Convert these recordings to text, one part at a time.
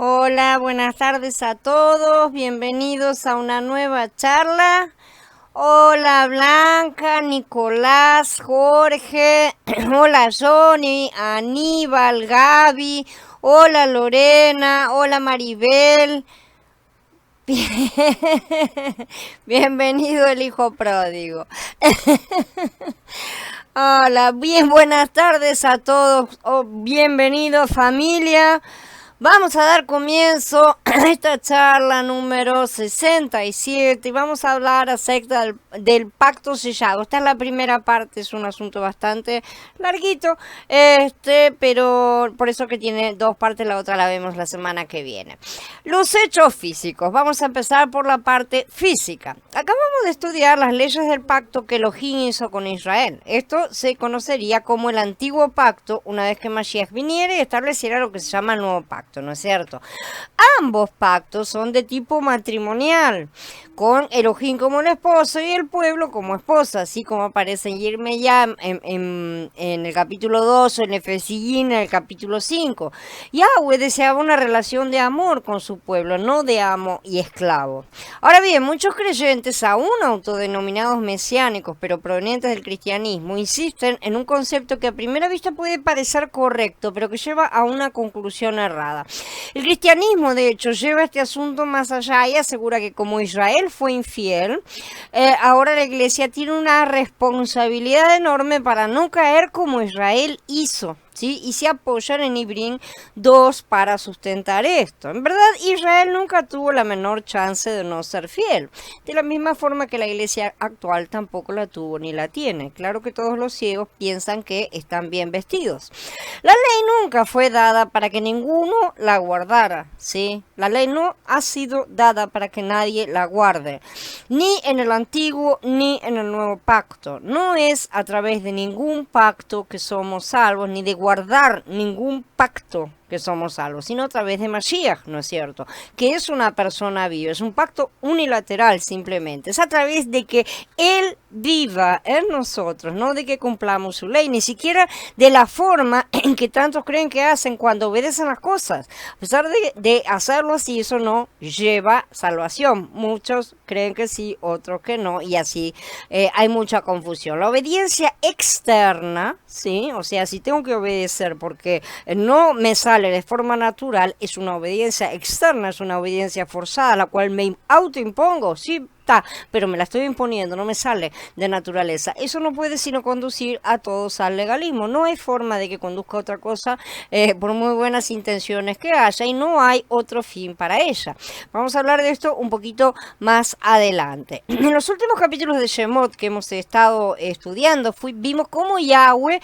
Hola, buenas tardes a todos, bienvenidos a una nueva charla. Hola Blanca, Nicolás, Jorge, hola Johnny, Aníbal, Gaby, hola Lorena, hola Maribel. Bien- Bienvenido el hijo pródigo. Hola, bien, buenas tardes a todos, bienvenidos familia. Vamos a dar comienzo a esta charla número 67 y vamos a hablar acerca del pacto sellado. Esta es la primera parte, es un asunto bastante larguito, pero por eso que tiene dos partes, la otra la vemos la semana que viene. Los hechos físicos, vamos a empezar por la parte física. Acabamos de estudiar las leyes del pacto que Elohim hizo con Israel. Esto se conocería como el antiguo pacto una vez que Mashiach viniera y estableciera lo que se llama el nuevo pacto, ¿no es cierto? Ambos pactos son de tipo matrimonial, con Elohim como el esposo y el pueblo como esposa, así como aparece en Yirmeyam en el capítulo 2 o en Efesín en el capítulo 5. Yahweh deseaba una relación de amor con su pueblo, no de amo y esclavo. Ahora bien, muchos creyentes, aún autodenominados mesiánicos, pero provenientes del cristianismo, insisten en un concepto que a primera vista puede parecer correcto, pero que lleva a una conclusión errada. El cristianismo, de hecho, lleva este asunto más allá y asegura que como Israel fue infiel, ahora la iglesia tiene una responsabilidad enorme para no caer como Israel hizo. ¿Sí? Y se apoyan en Ibrín 2 para sustentar esto. En verdad, Israel nunca tuvo la menor chance de no ser fiel, de la misma forma que la iglesia actual tampoco la tuvo ni la tiene. Claro que todos los ciegos piensan que están bien vestidos. La ley nunca fue dada para que ninguno la guardara, ¿sí? La ley no ha sido dada para que nadie la guarde, ni en el antiguo ni en el nuevo pacto. No es a través de ningún pacto que somos salvos, ni de guardar ningún pacto que somos salvos, sino a través de Mashiach, ¿no es cierto? Que es una persona viva, es un pacto unilateral simplemente, es a través de que Él viva en nosotros, no de que cumplamos su ley, ni siquiera de la forma en que tantos creen que hacen cuando obedecen las cosas. A pesar de hacerlo así, eso no lleva salvación. Muchos creen que sí, otros que no, y así hay mucha confusión. La obediencia externa, ¿sí? O sea, si tengo que obedecer porque no me sale de forma natural, es una obediencia externa, es una obediencia forzada, la cual me autoimpongo, sí, pero me la estoy imponiendo, no me sale de naturaleza. Eso no puede sino conducir a todos al legalismo. No hay forma de que conduzca a otra cosa por muy buenas intenciones que haya y no hay otro fin para ella. Vamos a hablar de esto un poquito más adelante. En los últimos capítulos de Shemot que hemos estado estudiando, vimos cómo Yahweh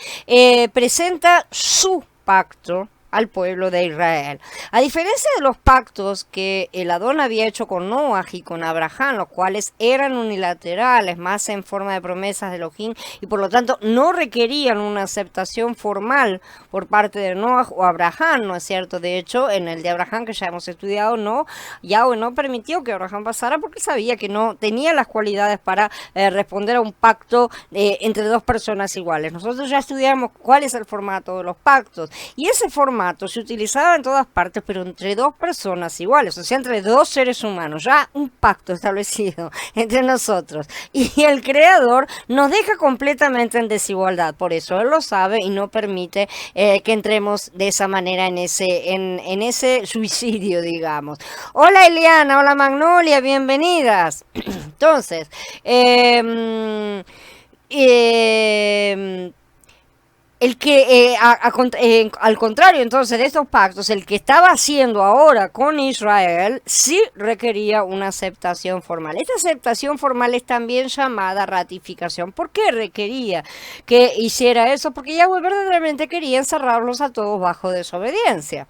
presenta su pacto al pueblo de Israel. A diferencia de los pactos que el Adón había hecho con Noah y con Abraham, los cuales eran unilaterales, más en forma de promesas de Elohim, y por lo tanto no requerían una aceptación formal por parte de Noah o Abraham, ¿no es cierto? De hecho, en el de Abraham, que ya hemos estudiado, no, Yahweh no permitió que Abraham pasara porque sabía que no tenía las cualidades para responder a un pacto entre dos personas iguales. Nosotros ya estudiamos cuál es el formato de los pactos, y ese formato se utilizaba en todas partes, pero entre dos personas iguales, o sea, entre dos seres humanos, ya un pacto establecido entre nosotros. Y el Creador nos deja completamente en desigualdad, por eso Él lo sabe y no permite que entremos de esa manera en ese suicidio, digamos. Hola Eliana, hola Magnolia, bienvenidas. Entonces, eh, el que, al contrario, entonces, de estos pactos, el que estaba haciendo ahora con Israel sí requería una aceptación formal. Esta aceptación formal es también llamada ratificación. ¿Por qué requería que hiciera eso? Porque Yahweh verdaderamente quería encerrarlos a todos bajo desobediencia.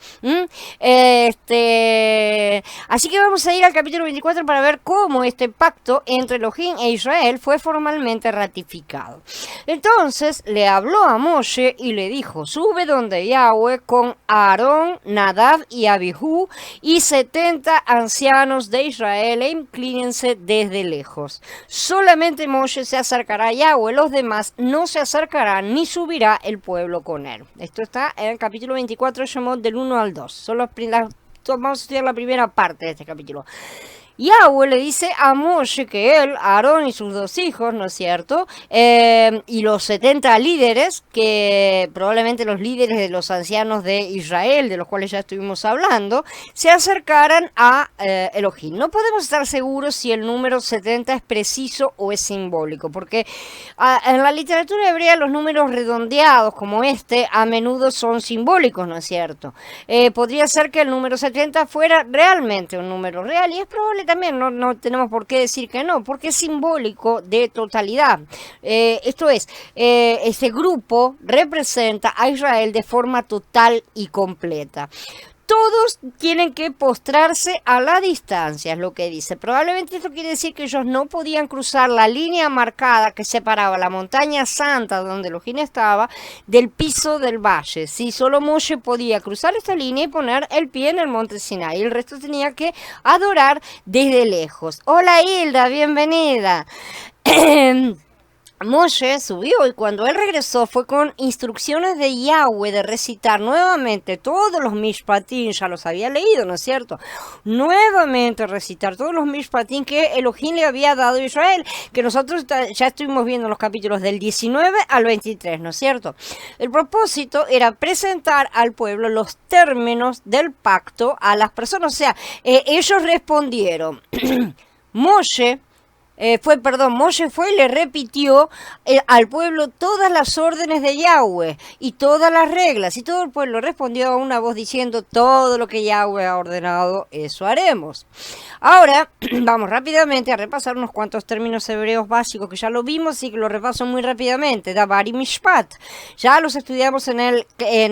Así que vamos a ir al capítulo 24 para ver cómo este pacto entre Elohim e Israel fue formalmente ratificado. Entonces le habló a Moshe y le dijo: sube donde Yahweh con Aarón, Nadab y Abihu y 70 ancianos de Israel, e inclínense desde lejos. Solamente Moshe se acercará a Yahweh, los demás no se acercarán ni subirá el pueblo con él. Esto está en el capítulo 24 de Shemot del 1 al 2. Son las vamos a estudiar la primera parte de este capítulo. Yahweh le dice a Moshe que él, Aarón y sus 2 hijos, ¿no es cierto? Y los 70 líderes, que probablemente los líderes de los ancianos de Israel, de los cuales ya estuvimos hablando, se acercaran a Elohim. No podemos estar seguros si el número 70 es preciso o es simbólico, porque en la literatura hebrea los números redondeados como este a menudo son simbólicos, ¿no es cierto? Podría ser que el número 70 fuera realmente un número real, y es probable también, no tenemos por qué decir que no, porque es simbólico de totalidad. Esto es, este grupo representa a Israel de forma total y completa. Todos tienen que postrarse a la distancia, es lo que dice. Probablemente esto quiere decir que ellos no podían cruzar la línea marcada que separaba la montaña santa donde Elohim estaba del piso del valle. ¿Sí? Solo Moshe podía cruzar esta línea y poner el pie en el monte Sinai. El resto tenía que adorar desde lejos. Hola Hilda, bienvenida. Moshe subió y cuando él regresó fue con instrucciones de Yahweh de recitar nuevamente todos los mishpatim, ya los había leído, ¿no es cierto? Nuevamente recitar todos los mishpatim que Elohim le había dado a Israel, que nosotros ya estuvimos viendo los capítulos del 19 al 23, ¿no es cierto? El propósito era presentar al pueblo los términos del pacto a las personas, o sea, ellos respondieron, Moshe fue y le repitió al pueblo todas las órdenes de Yahweh y todas las reglas, y todo el pueblo respondió a una voz diciendo, todo lo que Yahweh ha ordenado, eso haremos. Ahora vamos rápidamente a repasar unos cuantos términos hebreos básicos que ya lo vimos y que lo repaso muy rápidamente. Davar y Mishpat, ya los estudiamos en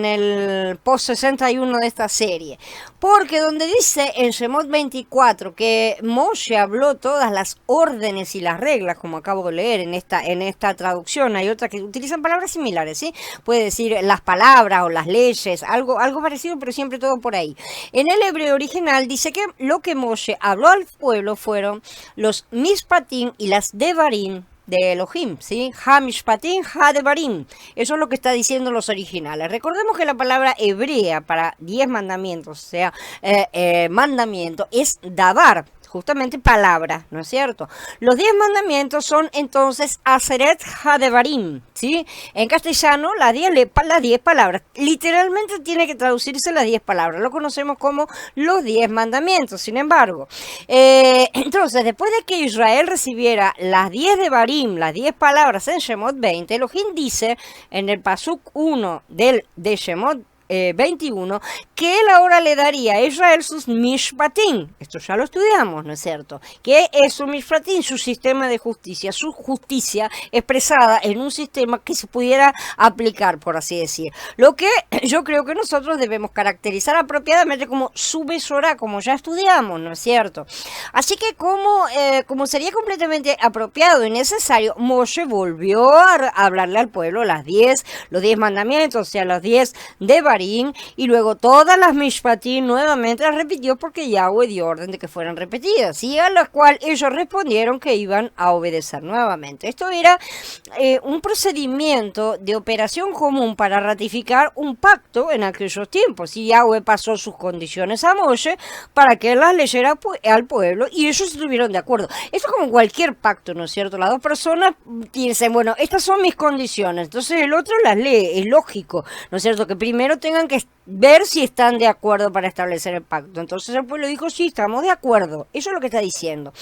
el post 61 de esta serie, porque donde dice en Shemot 24 que Moshe habló todas las órdenes y las reglas, como acabo de leer en esta traducción, hay otras que utilizan palabras similares, ¿sí? Puede decir las palabras o las leyes, algo parecido, pero siempre todo por ahí. En el hebreo original dice que lo que Moshe habló al pueblo fueron los mishpatim y las devarim de Elohim, ¿sí? Ha-mishpatim, ha-devarim. Eso es lo que está diciendo los originales. Recordemos que la palabra hebrea para 10 mandamientos, o sea, mandamiento, es davar, justamente palabra, ¿no es cierto? Los 10 mandamientos son entonces Aseret Hadevarim, ¿sí? En castellano, las 10 palabras. Literalmente tiene que traducirse las 10 palabras. Lo conocemos como los 10 mandamientos. Sin embargo, entonces, después de que Israel recibiera las 10 de Barim, las 10 palabras en Shemot 20, Elohim dice en el Pasuk 1 de Shemot 21, que él ahora le daría a Israel sus mishpatim. Esto ya lo estudiamos, ¿no es cierto? ¿Qué es su mishpatim? Su sistema de justicia, su justicia expresada en un sistema que se pudiera aplicar, por así decir. Lo que yo creo que nosotros debemos caracterizar apropiadamente como su Besorá, como ya estudiamos, ¿no es cierto? Así que como sería completamente apropiado y necesario, Moshe volvió a hablarle al pueblo los 10 mandamientos, o sea, los 10 de Barim, y luego todas las mishpatim nuevamente las repitió porque Yahweh dio orden de que fueran repetidas, y a lo cual ellos respondieron que iban a obedecer nuevamente. Esto era un procedimiento de operación común para ratificar un pacto en aquellos tiempos, y Yahweh pasó sus condiciones a Moshe para que él las leyera al pueblo, y ellos estuvieron de acuerdo. Esto es como cualquier pacto, ¿no es cierto? Las dos personas dicen, bueno, estas son mis condiciones, entonces el otro las lee, es lógico, ¿no es cierto? Que primero tengan que ver si están de acuerdo para establecer el pacto. Entonces el pueblo dijo, sí, estamos de acuerdo. Eso es lo que está diciendo.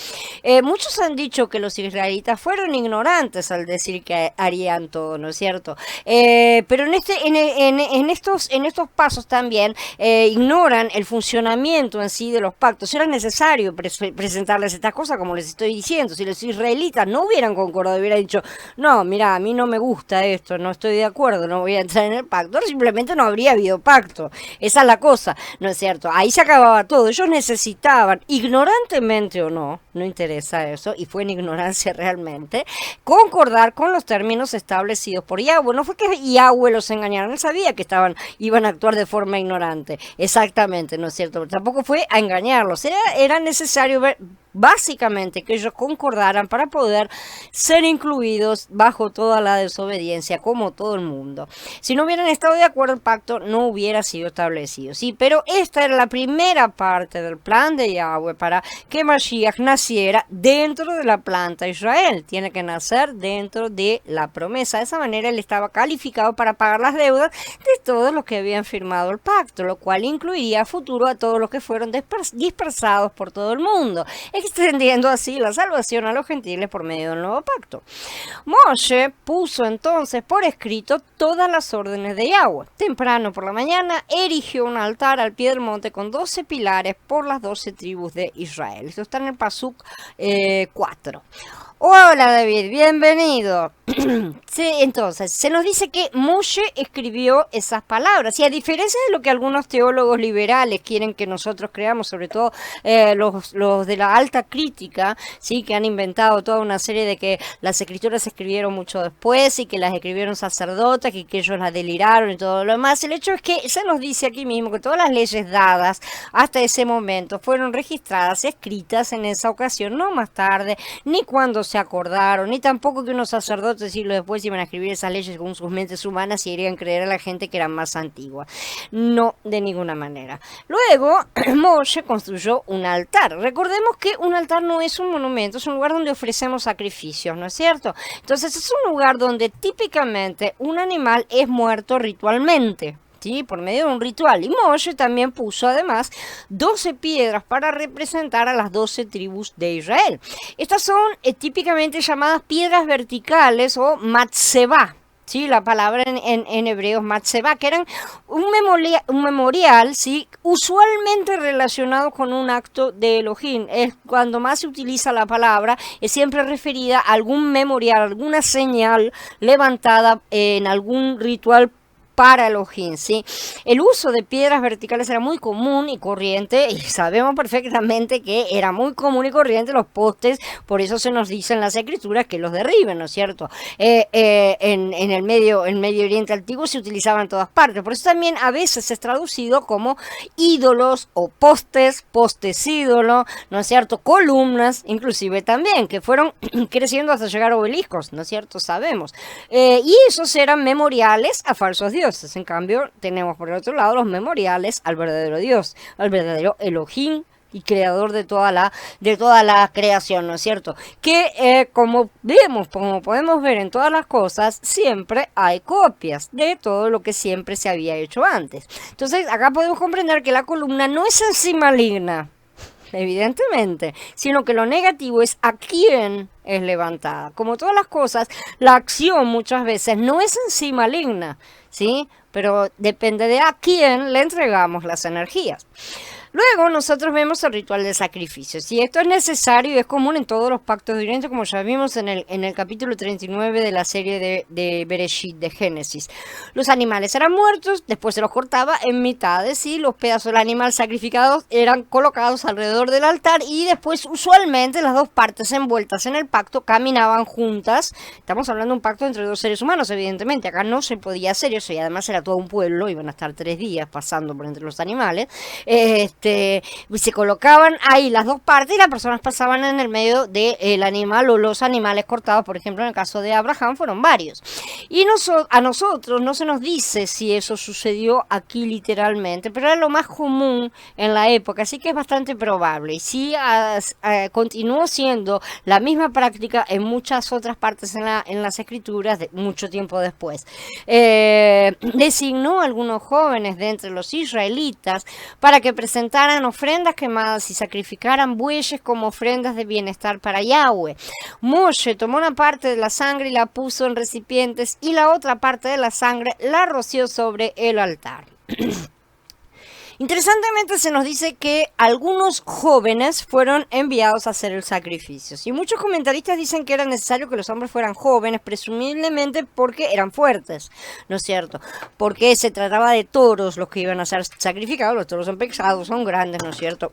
Muchos han dicho que los israelitas fueron ignorantes al decir que harían todo, ¿no es cierto? Pero en estos pasos también ignoran el funcionamiento en sí de los pactos. Era necesario presentarles estas cosas, como les estoy diciendo. Si los israelitas no hubieran concordado, hubieran dicho, no, mira, a mí no me gusta esto, no estoy de acuerdo, no voy a entrar en el pacto. Simplemente no habría habido pacto. Esa es la cosa, ¿no es cierto? Ahí se acababa todo. Ellos necesitaban, ignorantemente o no no interesa eso, y fue en ignorancia realmente, concordar con los términos establecidos por Yahweh. No fue que Yahweh los engañara, él sabía que iban a actuar de forma ignorante, exactamente, ¿no es cierto? Pero tampoco fue a engañarlos, era necesario ver básicamente que ellos concordaran para poder ser incluidos bajo toda la desobediencia como todo el mundo. Si no hubieran estado de acuerdo, el pacto no hubiera sido establecido, sí, pero esta era la primera parte del plan de Yahweh para que Mashiach naciera dentro de la planta Israel. Tiene que nacer dentro de la promesa. De esa manera él estaba calificado para pagar las deudas de todos los que habían firmado el pacto, lo cual incluiría a futuro a todos los que fueron dispersados por todo el mundo, extendiendo así la salvación a los gentiles por medio del nuevo pacto. Moshe puso entonces por escrito todas las órdenes de Yahweh. Temprano por la mañana erigió un altar al pie del monte con 12 pilares por las 12 tribus de Israel. Esto está en el Pasuk 4. Hola David, bienvenido. Sí, entonces, se nos dice que Moshe escribió esas palabras, y a diferencia de lo que algunos teólogos liberales quieren que nosotros creamos, sobre todo los de la alta crítica, sí, que han inventado toda una serie de que las escrituras se escribieron mucho después y que las escribieron sacerdotes, que ellos las deliraron y todo lo demás. El hecho es que se nos dice aquí mismo que todas las leyes dadas hasta ese momento fueron registradas, escritas en esa ocasión, no más tarde, ni cuando se acordaron, ni tampoco que unos sacerdotes siglos después iban a escribir esas leyes con sus mentes humanas y irían a creer a la gente que era más antigua. No, de ninguna manera. Luego, Moshe construyó un altar. Recordemos que un altar no es un monumento, es un lugar donde ofrecemos sacrificios, ¿no es cierto? Entonces es un lugar donde típicamente un animal es muerto ritualmente, ¿sí? Por medio de un ritual. Y Moshe también puso además 12 piedras para representar a las 12 tribus de Israel. Estas son típicamente llamadas piedras verticales o matzebah. Sí, la palabra en hebreo es matzebah, que eran un memorial, ¿sí? Usualmente relacionado con un acto de Elohim. Es cuando más se utiliza la palabra, es siempre referida a algún memorial, alguna señal levantada en algún ritual para Elohim, ¿sí? El uso de piedras verticales era muy común y corriente, y sabemos perfectamente que era muy común y corriente los postes, por eso se nos dice en las escrituras que los derriben, ¿no es cierto? En el Medio Oriente Antiguo se utilizaban en todas partes, por eso también a veces es traducido como ídolos o postes ídolo, ¿no es cierto? Columnas, inclusive también, que fueron creciendo hasta llegar a obeliscos, ¿no es cierto? Sabemos. Y esos eran memoriales a falsos dioses. En cambio, tenemos por el otro lado los memoriales al verdadero Dios, al verdadero Elohim y creador de toda la creación, ¿no es cierto? Que como podemos ver en todas las cosas, siempre hay copias de todo lo que siempre se había hecho antes. Entonces, acá podemos comprender que la columna no es en sí maligna, evidentemente, sino que lo negativo es a quién es levantada. Como todas las cosas, la acción muchas veces no es en sí maligna, ¿sí? Pero depende de a quién le entregamos las energías. Luego nosotros vemos el ritual de sacrificios, y esto es necesario y es común en todos los pactos de Oriente, como ya vimos en el capítulo 39 de la serie de Bereshit, de Génesis. Los animales eran muertos, después se los cortaba en mitades, y los pedazos del animal sacrificado eran colocados alrededor del altar, y después usualmente las dos partes envueltas en el pacto caminaban juntas. Estamos hablando de un pacto entre dos seres humanos, evidentemente, acá no se podía hacer eso, y además era todo un pueblo, iban a estar 3 días pasando por entre los animales. Se colocaban ahí las dos partes y las personas pasaban en el medio del animal o los animales cortados. Por ejemplo, en el caso de Abraham fueron varios. Y a nosotros no se nos dice si eso sucedió aquí literalmente, pero era lo más común en la época, así que es bastante probable. Y sí, continuó siendo la misma práctica en muchas otras partes en las escrituras mucho tiempo después. Designó a algunos jóvenes de entre los israelitas para que presentaran ofrendas quemadas y sacrificaran bueyes como ofrendas de bienestar para Yahweh. Moshe tomó una parte de la sangre y la puso en recipientes, y la otra parte de la sangre la roció sobre el altar. Interesantemente se nos dice que algunos jóvenes fueron enviados a hacer el sacrificio. Y muchos comentaristas dicen que era necesario que los hombres fueran jóvenes, presumiblemente porque eran fuertes, ¿no es cierto? Porque se trataba de toros los que iban a ser sacrificados. Los toros son pesados, son grandes, ¿no es cierto?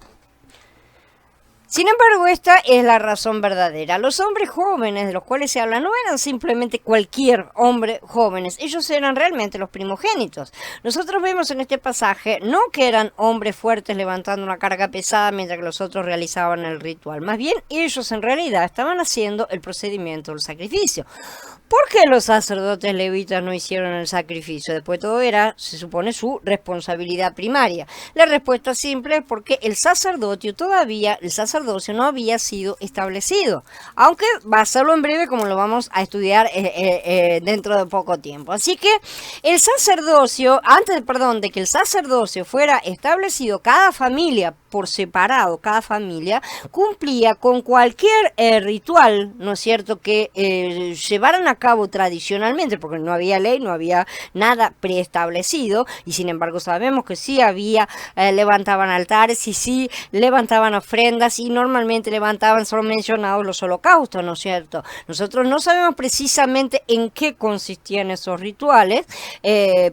Sin embargo, esta es la razón verdadera. Los hombres jóvenes de los cuales se habla no eran simplemente cualquier hombre jóvenes, ellos eran realmente los primogénitos. Nosotros vemos en este pasaje no que eran hombres fuertes levantando una carga pesada mientras que los otros realizaban el ritual, más bien ellos en realidad estaban haciendo el procedimiento del sacrificio. ¿Por qué los sacerdotes levitas no hicieron el sacrificio? Después de todo era, se supone, su responsabilidad primaria. La respuesta es simple, porque el sacerdocio no había sido establecido. Aunque va a serlo en breve, como lo vamos a estudiar dentro de poco tiempo. Así que el sacerdocio, de que el sacerdocio fuera establecido, cada familia por separado, cada familia cumplía con cualquier ritual, ¿no es cierto?, que llevaran a cabo tradicionalmente, porque no había ley, no había nada preestablecido, y sin embargo sabemos que sí había, levantaban altares y sí levantaban ofrendas y normalmente levantaban, son mencionados los holocaustos, ¿no es cierto? Nosotros no sabemos precisamente en qué consistían esos rituales,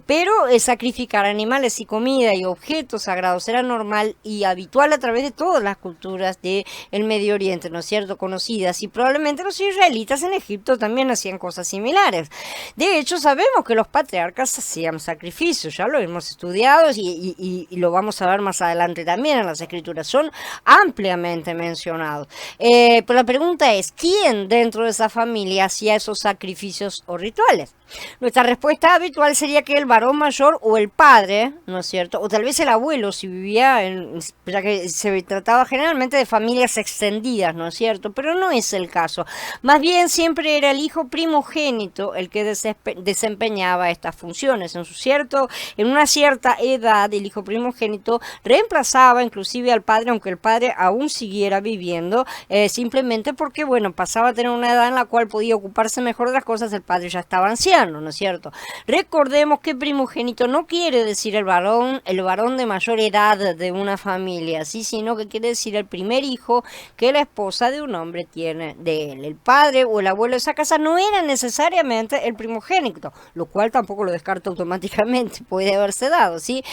pero sacrificar animales y comida y objetos sagrados era normal y habitual a través de todas las culturas del Medio Oriente, ¿no es cierto?, conocidas, y probablemente los israelitas en Egipto también hacían cosas similares. De hecho, sabemos que los patriarcas hacían sacrificios, ya lo hemos estudiado y lo vamos a ver más adelante también en las escrituras, son ampliamente mencionados. Pero la pregunta es, ¿quién dentro de esa familia hacía esos sacrificios o rituales? Nuestra respuesta habitual sería que el varón mayor o el padre, ¿no es cierto?, o tal vez el abuelo si vivía ya que se trataba generalmente de familias extendidas, ¿no es cierto?, pero no es el caso. Más bien siempre era el hijo primogénito el que desempeñaba estas funciones. En una cierta edad el hijo primogénito reemplazaba inclusive al padre, aunque el padre aún siguiera viviendo, simplemente porque, bueno, pasaba a tener una edad en la cual podía ocuparse mejor de las cosas, el padre ya estaba anciano, ¿no es cierto? Recordemos que primogénito no quiere decir el varón de mayor edad de una familia, ¿sí?, sino que quiere decir el primer hijo que la esposa de un hombre tiene de él. El padre o el abuelo de esa casa no era necesariamente el primogénito, lo cual tampoco lo descarta automáticamente, puede haberse dado, ¿sí?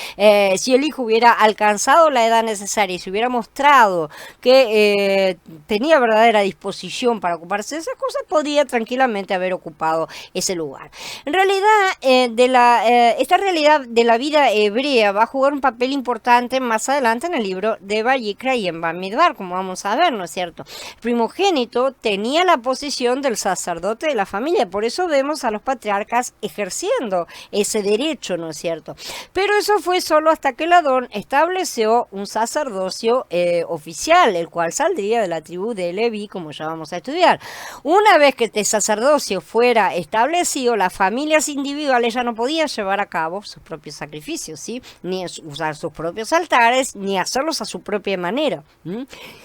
Si el hijo hubiera alcanzado la edad necesaria y se hubiera mostrado que tenía verdadera disposición para ocuparse de esas cosas, podría tranquilamente haber ocupado ese lugar. En realidad, esta realidad de la vida hebrea va a jugar un papel importante más adelante en el libro de Vayikra y en Bamidbar, como vamos a ver, ¿no es cierto? El primogénito tenía la posición del sacerdote de la familia, por eso vemos a los patriarcas ejerciendo ese derecho, ¿no es cierto? Pero eso fue solo hasta que el Adón estableció un sacerdocio oficial, el cual saldría de la tribu de Leví, como ya vamos a estudiar. Una vez que este sacerdocio fuera establecido, las familias individuales ya no podían llevar a cabo sus propios sacrificios, ¿sí?, ni usar sus propios altares, ni hacerlos a su propia manera.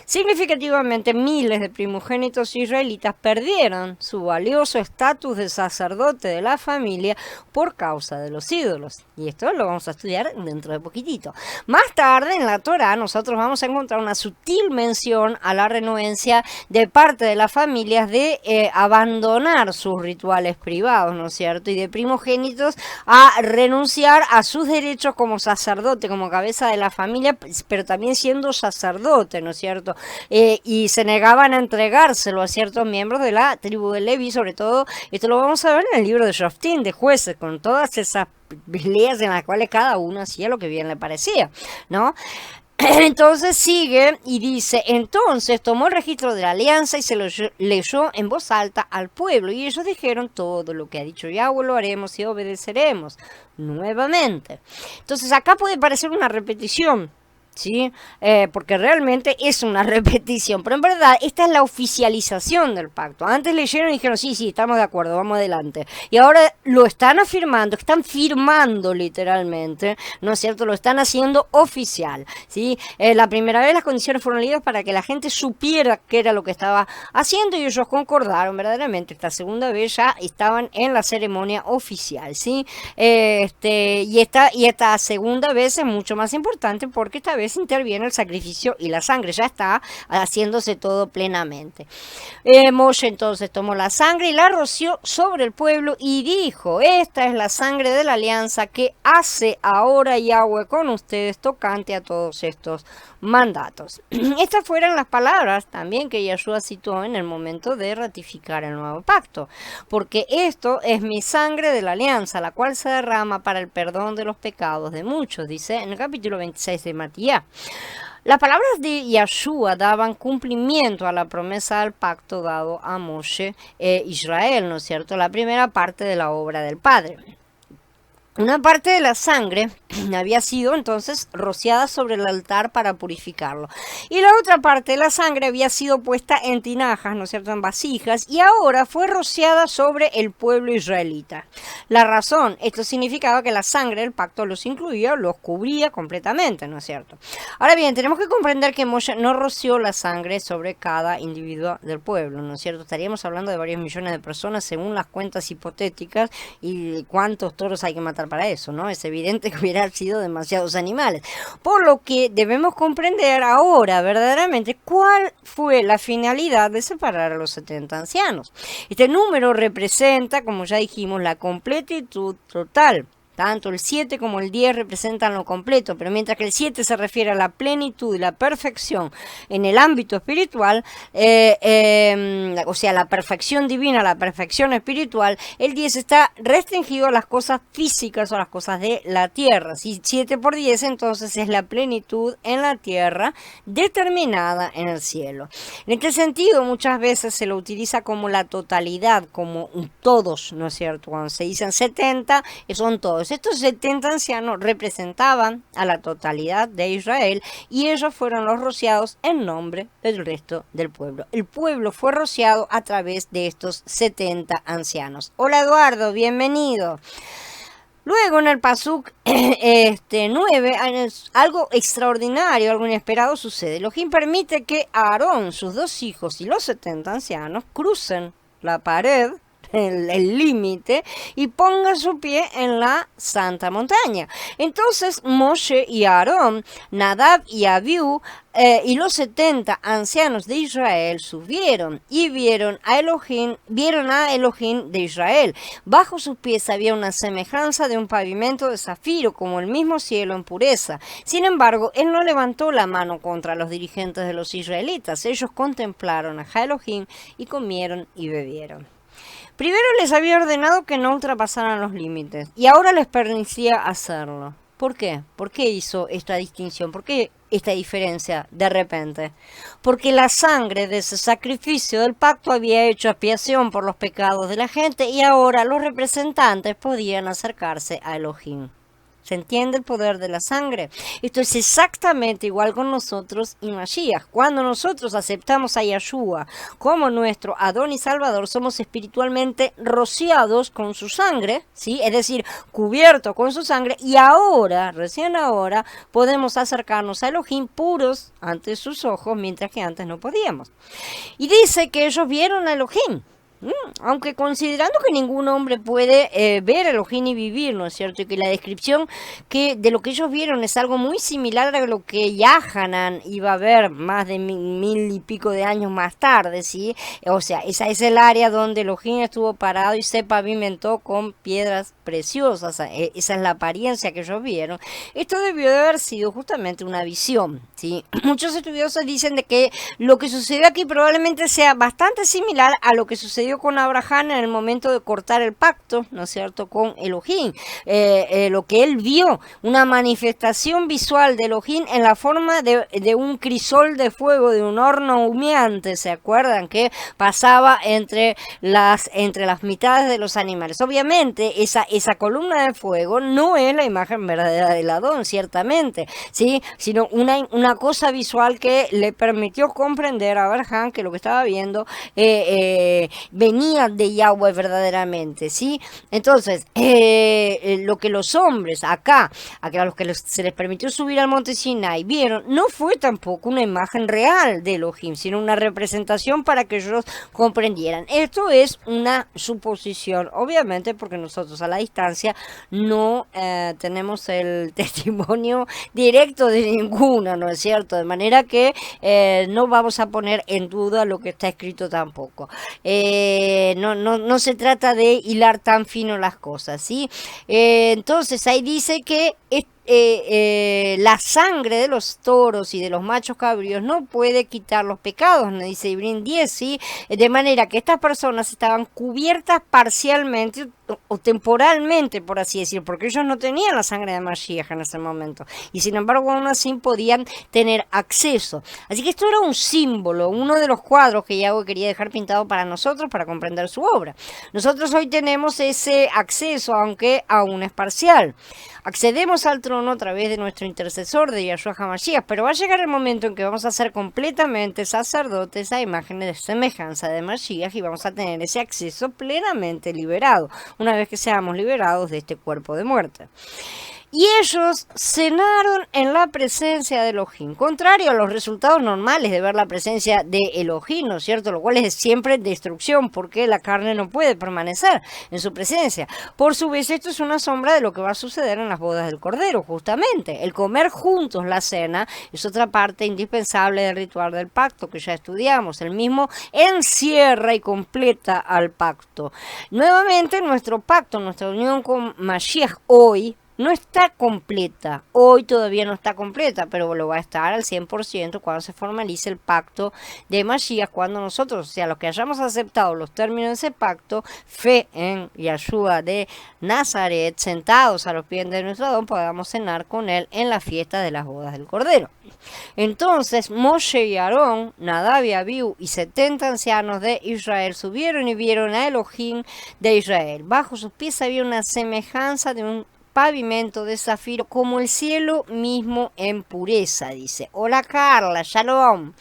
Significativamente, miles de primogénitos israelitas perdieron su valioso estatus de sacerdote de la familia por causa de los ídolos. Y esto lo vamos a estudiar dentro de poquitito. Más tarde, en la Torá, nosotros vamos a encontrar una sutil mención a la renuencia de parte de las familias de abandonar sus rituales privados, ¿no es cierto?, y de primogénitos a renunciar a sus derechos como sacerdote, como cabeza de la familia, pero también siendo sacerdote, ¿no es cierto?, y se negaban a entregárselo a ciertos miembros de la tribu de Leví, sobre todo, esto lo vamos a ver en el libro de Shoftim, de Jueces, con todas esas peleas en las cuales cada uno hacía lo que bien le parecía, ¿no? Entonces sigue y dice, entonces tomó el registro de la alianza y se lo leyó en voz alta al pueblo, y ellos dijeron, todo lo que ha dicho Yahweh lo haremos y obedeceremos nuevamente. Entonces acá puede parecer una repetición, ¿sí? Porque realmente es una repetición, pero en verdad esta es la oficialización del pacto. Antes leyeron y dijeron, sí, estamos de acuerdo, vamos adelante, y ahora lo están afirmando, están firmando literalmente, ¿no es cierto?, lo están haciendo oficial, ¿sí? La primera vez las condiciones fueron leídas para que la gente supiera qué era lo que estaba haciendo, y ellos concordaron verdaderamente. Esta segunda vez ya estaban en la ceremonia oficial, ¿sí? Y esta segunda vez es mucho más importante porque esta vez vez interviene el sacrificio y la sangre, ya está haciéndose todo plenamente. Moshe entonces tomó la sangre y la roció sobre el pueblo y dijo: esta es la sangre de la alianza que hace ahora Yahweh con ustedes tocante a todos estos mandatos. Estas fueron las palabras también que Yeshua citó en el momento de ratificar el nuevo pacto, porque esto es mi sangre de la alianza, la cual se derrama para el perdón de los pecados de muchos, dice en el capítulo 26 de Matías. Las palabras de Yeshua daban cumplimiento a la promesa del pacto dado a Moshe Israel, ¿no es cierto? La primera parte de la obra del Padre. Una parte de la sangre había sido entonces rociada sobre el altar para purificarlo. Y la otra parte de la sangre había sido puesta en tinajas, ¿no es cierto?, en vasijas, y ahora fue rociada sobre el pueblo israelita. La razón, esto significaba que la sangre del pacto los incluía, los cubría completamente, ¿no es cierto? Ahora bien, tenemos que comprender que Moshe no roció la sangre sobre cada individuo del pueblo, ¿no es cierto? Estaríamos hablando de varios millones de personas según las cuentas hipotéticas y cuántos toros hay que matar para eso, ¿no? Es evidente que hubiera sido demasiados animales. Por lo que debemos comprender ahora verdaderamente cuál fue la finalidad de separar a los 70 ancianos. Este número representa, como ya dijimos, la completitud total. Tanto el 7 como el 10 representan lo completo, pero mientras que el 7 se refiere a la plenitud y la perfección en el ámbito espiritual, o sea, la perfección divina, la perfección espiritual, el 10 está restringido a las cosas físicas o a las cosas de la tierra. Si 7 por 10 entonces es la plenitud en la tierra determinada en el cielo. En este sentido, muchas veces se lo utiliza como la totalidad, como todos, ¿no es cierto? Cuando se dicen 70, son todos. Estos 70 ancianos representaban a la totalidad de Israel y ellos fueron los rociados en nombre del resto del pueblo. El pueblo fue rociado a través de estos 70 ancianos. Hola Eduardo, bienvenido. Luego en el Pasuk 9, algo extraordinario, algo inesperado sucede. Elohim permite que Aarón, sus 2 hijos y los 70 ancianos crucen la pared, el límite, y ponga su pie en la santa montaña. Entonces Moshe y Aarón, Nadab y Abiú y los 70 ancianos de Israel subieron y vieron a Elohim de Israel. Bajo sus pies había una semejanza de un pavimento de zafiro, como el mismo cielo en pureza. Sin embargo, él no levantó la mano contra los dirigentes de los israelitas. Ellos contemplaron a Elohim y comieron y bebieron. Primero les había ordenado que no ultrapasaran los límites y ahora les permitía hacerlo. ¿Por qué? ¿Por qué hizo esta distinción? ¿Por qué esta diferencia de repente? Porque la sangre de ese sacrificio del pacto había hecho expiación por los pecados de la gente y ahora los representantes podían acercarse a Elohim. ¿Se entiende el poder de la sangre? Esto es exactamente igual con nosotros y Mashiach. Cuando nosotros aceptamos a Yeshua como nuestro Adón y Salvador, somos espiritualmente rociados con su sangre, ¿sí? Es decir, cubiertos con su sangre, y ahora, recién ahora, podemos acercarnos a Elohim puros ante sus ojos, mientras que antes no podíamos. Y dice que ellos vieron a Elohim. Aunque considerando que ningún hombre puede ver a Elohim y vivir, ¿no es cierto? Y que la descripción de lo que ellos vieron es algo muy similar a lo que Yahanan iba a ver más de 1000 y pico de años más tarde, ¿sí? O sea, esa es el área donde Elohim estuvo parado y se pavimentó con piedras preciosas. Esa es la apariencia que ellos vieron. Esto debió de haber sido justamente una visión, ¿sí? Muchos estudiosos dicen de que lo que sucedió aquí probablemente sea bastante similar a lo que sucedió con Abraham en el momento de cortar el pacto, ¿no es cierto?, con Elohim. Lo que él vio, una manifestación visual de Elohim en la forma de un crisol de fuego, de un horno humeante, ¿se acuerdan? Que pasaba entre las mitades de los animales. Obviamente, esa columna de fuego no es la imagen verdadera del Adón, ciertamente, ¿sí? Sino una cosa visual que le permitió comprender a Abraham que lo que estaba viendo venía de Yahweh verdaderamente, ¿sí? Entonces, lo que los hombres acá, a los que se les permitió subir al monte Sinai, vieron, no fue tampoco una imagen real de Elohim, sino una representación para que ellos comprendieran. Esto es una suposición, obviamente, porque nosotros a la distancia no tenemos el testimonio directo de ninguno, ¿no es cierto? De manera que no vamos a poner en duda lo que está escrito tampoco. No se trata de hilar tan fino las cosas, ¿sí? Entonces ahí dice que la sangre de los toros y de los machos cabríos no puede quitar los pecados, nos dice Ibrín 10, ¿sí? De manera que estas personas estaban cubiertas parcialmente o temporalmente, por así decir, porque ellos no tenían la sangre de Mashiach en ese momento, y sin embargo aún así podían tener acceso. Así que esto era un símbolo, uno de los cuadros que Yahweh quería dejar pintado para nosotros, para comprender su obra. Nosotros hoy tenemos ese acceso, aunque aún es parcial. Accedemos al trono a través de nuestro intercesor, de Yahshua HaMashiach, pero va a llegar el momento en que vamos a ser completamente sacerdotes a imágenes de semejanza de Mashiach y vamos a tener ese acceso plenamente liberado, una vez que seamos liberados de este cuerpo de muerte. Y ellos cenaron en la presencia de Elohim, contrario a los resultados normales de ver la presencia de Elohim, ¿no es cierto? Lo cual es siempre destrucción, porque la carne no puede permanecer en su presencia. Por su vez, esto es una sombra de lo que va a suceder en las bodas del Cordero, justamente. El comer juntos la cena es otra parte indispensable del ritual del pacto que ya estudiamos. El mismo encierra y completa al pacto. Nuevamente, nuestro pacto, nuestra unión con Mashiach hoy, no está completa, hoy todavía no está completa, pero lo va a estar al 100% cuando se formalice el pacto de Mashiach, cuando nosotros, o sea, los que hayamos aceptado los términos de ese pacto, fe en Yahshua de Nazaret, sentados a los pies de nuestro Adón, podamos cenar con él en la fiesta de las bodas del Cordero. Entonces Moshe y Aarón, Nadab y Abiú y 70 ancianos de Israel subieron y vieron a Elohim de Israel. Bajo sus pies había una semejanza de un pavimento de zafiro como el cielo mismo en pureza, dice. Hola Carla, shalom.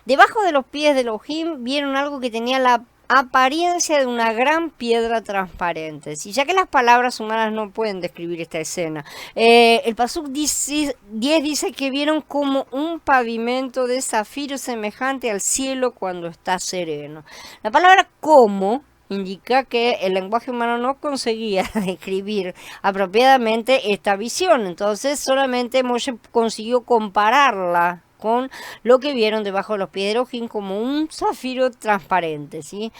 Debajo de los pies de Elohim vieron algo que tenía la apariencia de una gran piedra transparente. Y ya que las palabras humanas no pueden describir esta escena, el Pasuk 10 dice que vieron como un pavimento de zafiro semejante al cielo cuando está sereno. La palabra como indica que el lenguaje humano no conseguía describir apropiadamente esta visión. Entonces solamente Moshe consiguió compararla con lo que vieron debajo de los pies de Elohim como un zafiro transparente, ¿sí?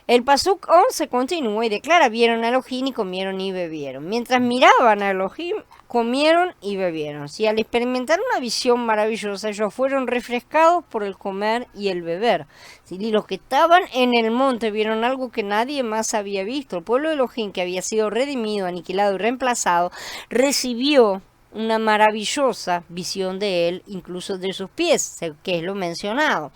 El Pasuk 11 continúa y declara: vieron a Elohim y comieron y bebieron. Mientras miraban a Elohim, comieron y bebieron. ¿Sí? Al experimentar una visión maravillosa, ellos fueron refrescados por el comer y el beber. ¿Sí? Y los que estaban en el monte vieron algo que nadie más había visto. El pueblo de Elohim, que había sido redimido, aniquilado y reemplazado, recibió una maravillosa visión de él, incluso de sus pies, que es lo mencionado.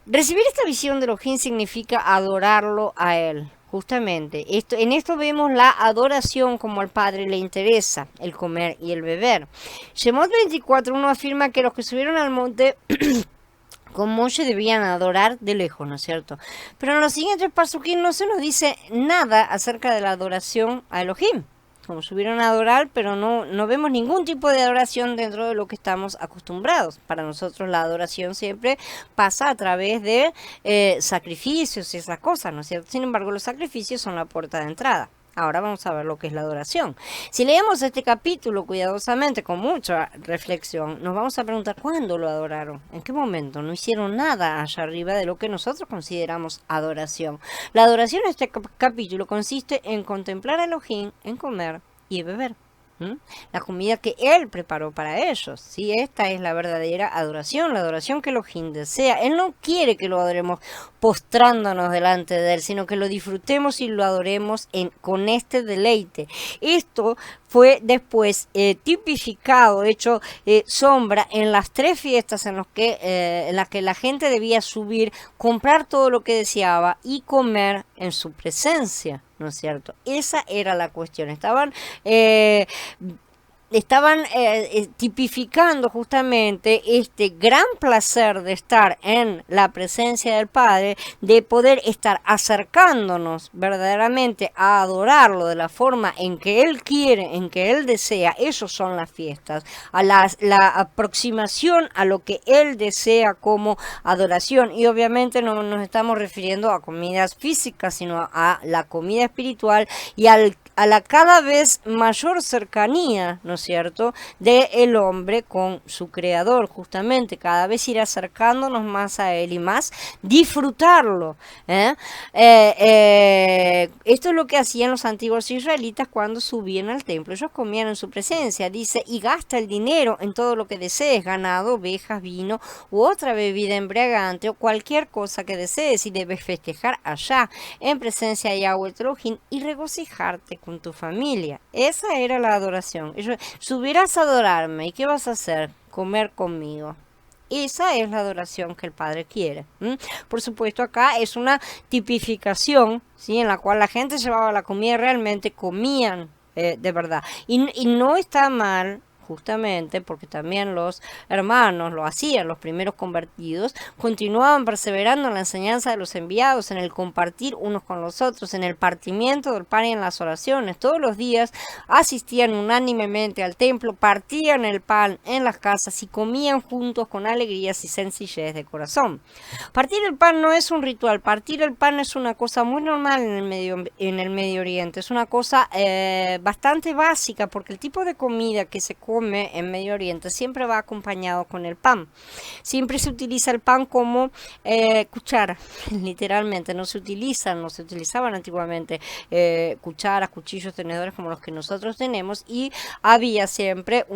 Recibir esta visión de Elohim significa adorarlo a él. Justamente, en esto vemos la adoración como al Padre le interesa, el comer y el beber. Shemot 24:1 afirma que los que subieron al monte con Moshe debían adorar de lejos, ¿no es cierto? Pero en los siguientes pasukim no se nos dice nada acerca de la adoración a Elohim. Como subieron a adorar, pero no vemos ningún tipo de adoración dentro de lo que estamos acostumbrados. Para nosotros la adoración siempre pasa a través de sacrificios y esas cosas, ¿no es cierto? Sin embargo, los sacrificios son la puerta de entrada. Ahora vamos a ver lo que es la adoración. Si leemos este capítulo cuidadosamente, con mucha reflexión, nos vamos a preguntar cuándo lo adoraron, en qué momento. No hicieron nada allá arriba de lo que nosotros consideramos adoración. La adoración en este capítulo consiste en contemplar a Elohim, en comer y beber. La comida que Él preparó para ellos. ¿Sí? Esta es la verdadera adoración, la adoración que Elohim desea. Él no quiere que lo adoremos postrándonos delante de Él, sino que lo disfrutemos y lo adoremos con este deleite. Esto fue después tipificado, hecho sombra en las 3 fiestas en las que la gente debía subir, comprar todo lo que deseaba y comer en su presencia. ¿No es cierto? Esa era la cuestión. Estaban estaban tipificando justamente este gran placer de estar en la presencia del Padre, de poder estar acercándonos verdaderamente a adorarlo de la forma en que Él quiere, en que Él desea. Esos son las fiestas, a la aproximación a lo que Él desea como adoración. Y obviamente no nos estamos refiriendo a comidas físicas, sino a la comida espiritual y a la cada vez mayor cercanía, ¿no es cierto?, del hombre con su creador, justamente, cada vez ir acercándonos más a él y más disfrutarlo. Esto es lo que hacían los antiguos israelitas cuando subían al templo. Ellos comían en su presencia, dice, y gasta el dinero en todo lo que desees, ganado, ovejas, vino u otra bebida embriagante o cualquier cosa que desees, y debes festejar allá en presencia de Yahweh Elohim y regocijarte con tu familia. Esa era la adoración. Subirás a adorarme, ¿y qué vas a hacer? Comer conmigo. Esa es la adoración que el Padre quiere. Por supuesto, acá es una tipificación, ¿sí?, en la cual la gente llevaba la comida y realmente comían de verdad. Y no está mal, justamente porque también los hermanos lo hacían, los primeros convertidos, continuaban perseverando en la enseñanza de los enviados, en el compartir unos con los otros, en el partimiento del pan y en las oraciones. Todos los días asistían unánimemente al templo, partían el pan en las casas y comían juntos con alegrías y sencillez de corazón. Partir el pan no es un ritual, partir el pan es una cosa muy normal en el Medio Oriente, es una cosa bastante básica, porque el tipo de comida que se come en Medio Oriente siempre va acompañado con el pan. Siempre se utiliza el pan como cuchara, literalmente. No se utilizaban antiguamente cucharas, cuchillos, tenedores como los que nosotros tenemos, y había siempre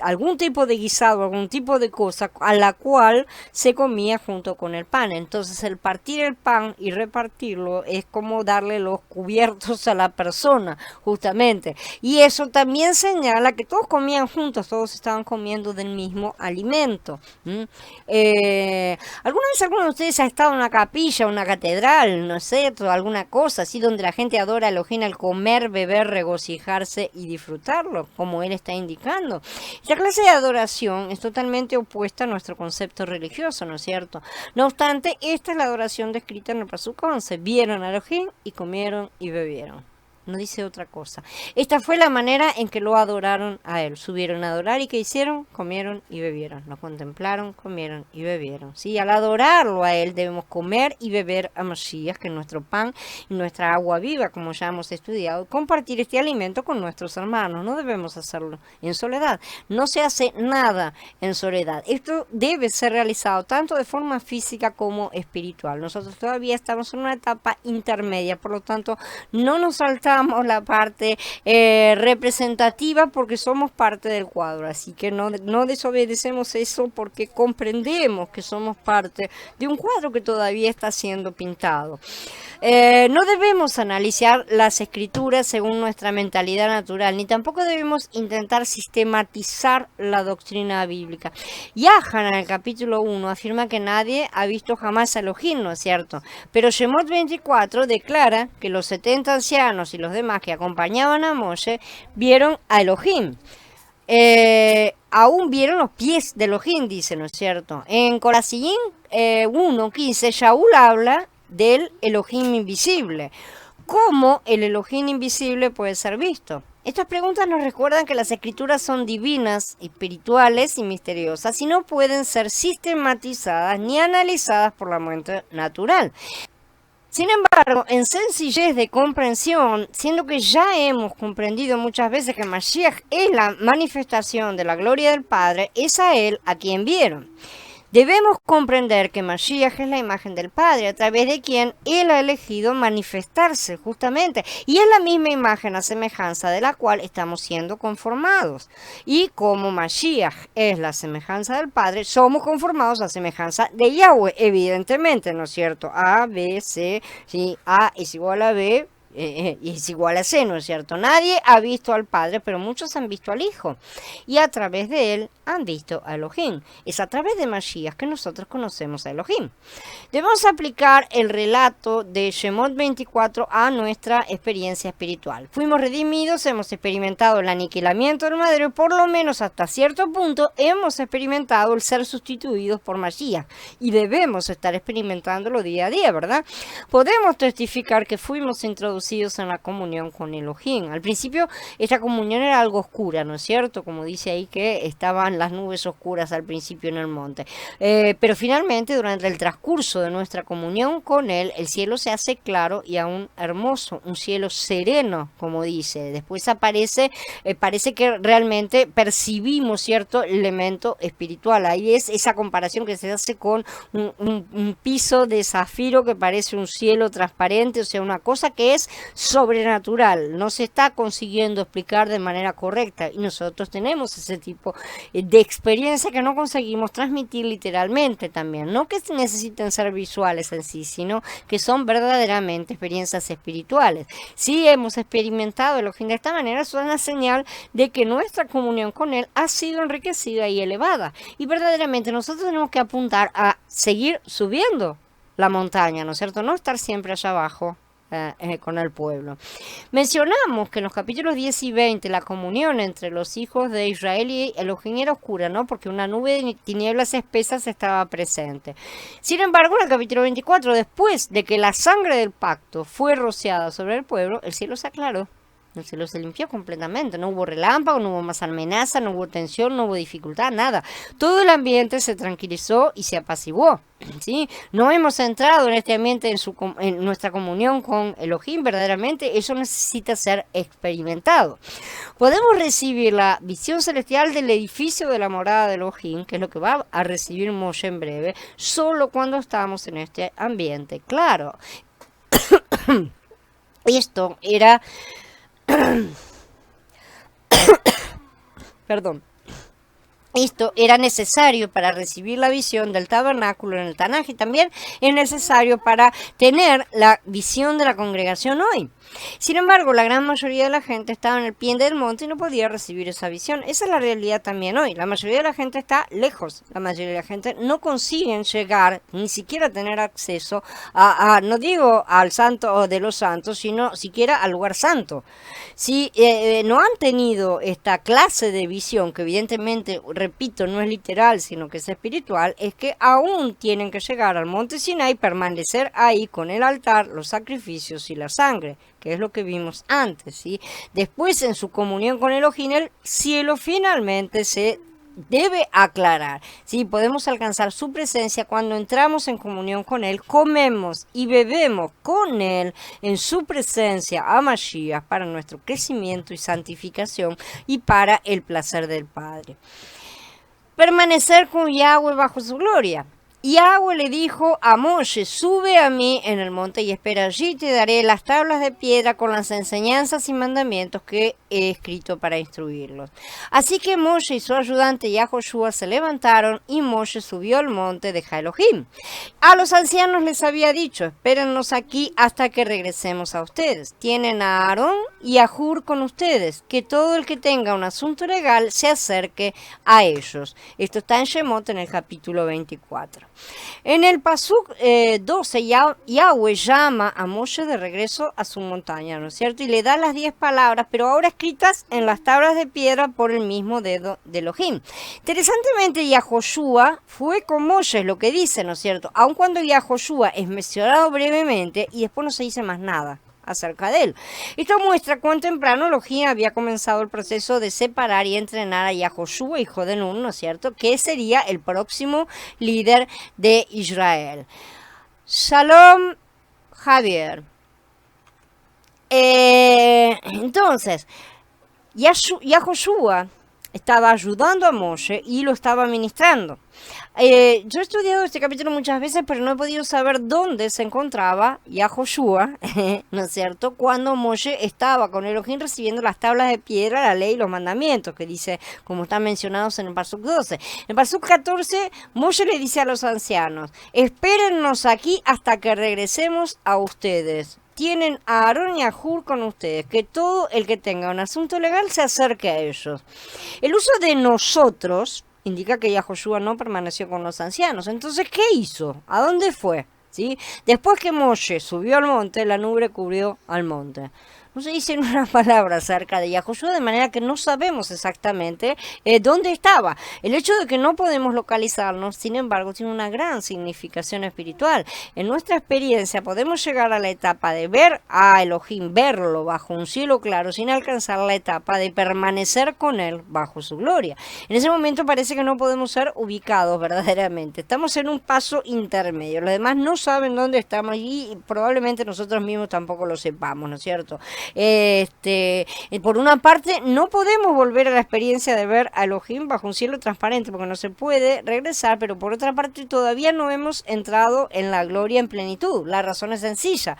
algún tipo de guisado, algún tipo de cosa a la cual se comía junto con el pan. Entonces el partir el pan y repartirlo es como darle los cubiertos a la persona, justamente. Y eso también señala que todos comían juntos, todos estaban comiendo del mismo alimento. ¿Alguna vez alguno de ustedes ha estado en una capilla, una catedral, no sé, alguna cosa así donde la gente adora a Elohim al comer, beber, regocijarse y disfrutarlo, como él está indicando? Esta clase de adoración es totalmente opuesta a nuestro concepto religioso, ¿no es cierto? No obstante, esta es la adoración descrita en el Pasuk 11. Vieron a Elohim y comieron y bebieron. No dice otra cosa. Esta fue la manera en que lo adoraron a él. Subieron a adorar y ¿qué hicieron? Comieron y bebieron. Lo contemplaron, comieron y bebieron. ¿Sí? Al adorarlo a él debemos comer y beber a Mashiach, que es nuestro pan y nuestra agua viva, como ya hemos estudiado. Compartir este alimento con nuestros hermanos. No debemos hacerlo en soledad. No se hace nada en soledad. Esto debe ser realizado tanto de forma física como espiritual. Nosotros todavía estamos en una etapa intermedia, por lo tanto no nos saltamos la parte representativa, porque somos parte del cuadro, así que no desobedecemos eso, porque comprendemos que somos parte de un cuadro que todavía está siendo pintado. No debemos analizar las escrituras según nuestra mentalidad natural, ni tampoco debemos intentar sistematizar la doctrina bíblica. Yahan, en el capítulo 1, afirma que nadie ha visto jamás a Elohim, ¿no es cierto? Pero Shemot 24 declara que los 70 ancianos y los demás que acompañaban a Moshe vieron a Elohim. Aún vieron los pies de Elohim, dice, ¿no es cierto? En Corasín 1:15, Shaul habla del Elohim invisible. ¿Cómo el Elohim invisible puede ser visto? Estas preguntas nos recuerdan que las escrituras son divinas, espirituales y misteriosas, y no pueden ser sistematizadas ni analizadas por la mente natural. Sin embargo, en sencillez de comprensión, siendo que ya hemos comprendido muchas veces que Mashiach es la manifestación de la gloria del Padre, es a él a quien vieron. Debemos comprender que Mashiach es la imagen del Padre, a través de quien Él ha elegido manifestarse, justamente. Y es la misma imagen a semejanza de la cual estamos siendo conformados. Y como Mashiach es la semejanza del Padre, somos conformados a semejanza de Yahweh, evidentemente, ¿no es cierto? A, B, C, sí, A es igual a B, y es igual a C, ¿no es cierto? Nadie ha visto al Padre, pero muchos han visto al Hijo. Y a través de él han visto a Elohim. Es a través de Mashiach que nosotros conocemos a Elohim. Debemos aplicar el relato de Shemot 24 a nuestra experiencia espiritual. Fuimos redimidos, hemos experimentado el aniquilamiento del madero y por lo menos hasta cierto punto hemos experimentado el ser sustituidos por Mashiach. Y debemos estar experimentándolo día a día, ¿verdad? Podemos testificar que fuimos introducidos en la comunión con Elohim. Al principio esta comunión era algo oscura, ¿no es cierto? Como dice ahí que estaban las nubes oscuras al principio en el monte. Pero finalmente durante el transcurso de nuestra comunión con Él, el cielo se hace claro y aún hermoso, un cielo sereno, como dice. Después aparece, parece que realmente percibimos cierto elemento espiritual. Ahí es esa comparación que se hace con un piso de zafiro que parece un cielo transparente, o sea, una cosa que es sobrenatural, no se está consiguiendo explicar de manera correcta y nosotros tenemos ese tipo de experiencia que no conseguimos transmitir literalmente también, no que necesiten ser visuales en sí, sino que son verdaderamente experiencias espirituales. Si hemos experimentado Elohim de esta manera, eso es una señal de que nuestra comunión con Él ha sido enriquecida y elevada y verdaderamente nosotros tenemos que apuntar a seguir subiendo la montaña, ¿no es cierto? No estar siempre allá abajo con el pueblo. Mencionamos que en los capítulos 10 y 20 la comunión entre los hijos de Israel y Elohim era oscura, ¿no? Porque una nube de tinieblas espesas estaba presente. Sin embargo, en el capítulo 24, después de que la sangre del pacto fue rociada sobre el pueblo, el cielo se aclaró. El cielo se limpió completamente, no hubo relámpago, no hubo más amenaza, no hubo tensión, no hubo dificultad, nada. Todo el ambiente se tranquilizó y se apaciguó, ¿sí? No hemos entrado en este ambiente en nuestra comunión con Elohim, verdaderamente eso necesita ser experimentado. Podemos recibir la visión celestial del edificio de la morada de Elohim, que es lo que va a recibir Moshe en breve, solo cuando estamos en este ambiente. Claro, esto era... Perdón. Esto era necesario para recibir la visión del tabernáculo en el Tanaj y también es necesario para tener la visión de la congregación hoy. Sin embargo, la gran mayoría de la gente estaba en el pie del monte y no podía recibir esa visión. Esa es la realidad también hoy. La mayoría de la gente está lejos. La mayoría de la gente no consiguen llegar, ni siquiera tener acceso no digo al santo o de los santos, sino siquiera al lugar santo. Si no han tenido esta clase de visión, que evidentemente, repito, no es literal, sino que es espiritual, es que aún tienen que llegar al monte Sinai, permanecer ahí con el altar, los sacrificios y la sangre, que es lo que vimos antes, ¿sí? Después, en su comunión con Elohim, el cielo finalmente se debe aclarar, ¿sí? Podemos alcanzar su presencia cuando entramos en comunión con Él, comemos y bebemos con Él en su presencia a Mashiach para nuestro crecimiento y santificación y para el placer del Padre. Permanecer con Yahweh bajo su gloria. Yahweh le dijo a Moshe, sube a mí en el monte y espera allí, te daré las tablas de piedra con las enseñanzas y mandamientos que he escrito para instruirlos. Así que Moshe y su ayudante Yahoshua se levantaron y Moshe subió al monte de Elohim. A los ancianos les había dicho, espérennos aquí hasta que regresemos a ustedes. Tienen a Aarón y a Hur con ustedes, que todo el que tenga un asunto legal se acerque a ellos. Esto está en Shemot en el capítulo 24. En el Pasuk 12, Yahweh llama a Moshe de regreso a su montaña, ¿no es cierto? Y le da las 10 palabras, pero ahora escritas en las tablas de piedra por el mismo dedo de Elohim. Interesantemente, Yahoshua fue con Moshe, es lo que dice, ¿no es cierto? Aun cuando Yahoshua es mencionado brevemente y después no se dice más nada acerca de él. Esto muestra cuán temprano Elohim había comenzado el proceso de separar y entrenar a Yahoshua, hijo de Nun, ¿no es cierto?, que sería el próximo líder de Israel. Shalom, Javier. Entonces, Yahoshua estaba ayudando a Moshe y lo estaba ministrando. Yo he estudiado este capítulo muchas veces, pero no he podido saber dónde se encontraba Yahoshua, ¿no es cierto?, cuando Moshe estaba con Elohim recibiendo las tablas de piedra, la ley y los mandamientos, que dice, como están mencionados en el Pasuk 12. En el Pasuk 14, Moshe le dice a los ancianos, espérennos aquí hasta que regresemos a ustedes. tienen a Aarón y a Hur con ustedes, que todo el que tenga un asunto legal se acerque a ellos. El uso de nosotros indica que Yahoshua no permaneció con los ancianos. Entonces, ¿qué hizo? ¿A dónde fue? ¿Sí? Después que Moshe subió al monte, la nube cubrió al monte. No se dice una palabra acerca de Yahoshua, de manera que no sabemos exactamente dónde estaba. El hecho de que no podemos localizarnos, sin embargo, tiene una gran significación espiritual. En nuestra experiencia podemos llegar a la etapa de ver a Elohim, verlo bajo un cielo claro, sin alcanzar la etapa de permanecer con él bajo su gloria. En ese momento parece que no podemos ser ubicados verdaderamente. Estamos en un paso intermedio. Los demás no saben dónde estamos y probablemente nosotros mismos tampoco lo sepamos, ¿no es cierto? Por una parte, no podemos volver a la experiencia de ver a Elohim bajo un cielo transparente porque no se puede regresar, pero por otra parte todavía no hemos entrado en la gloria en plenitud. La razón es sencilla.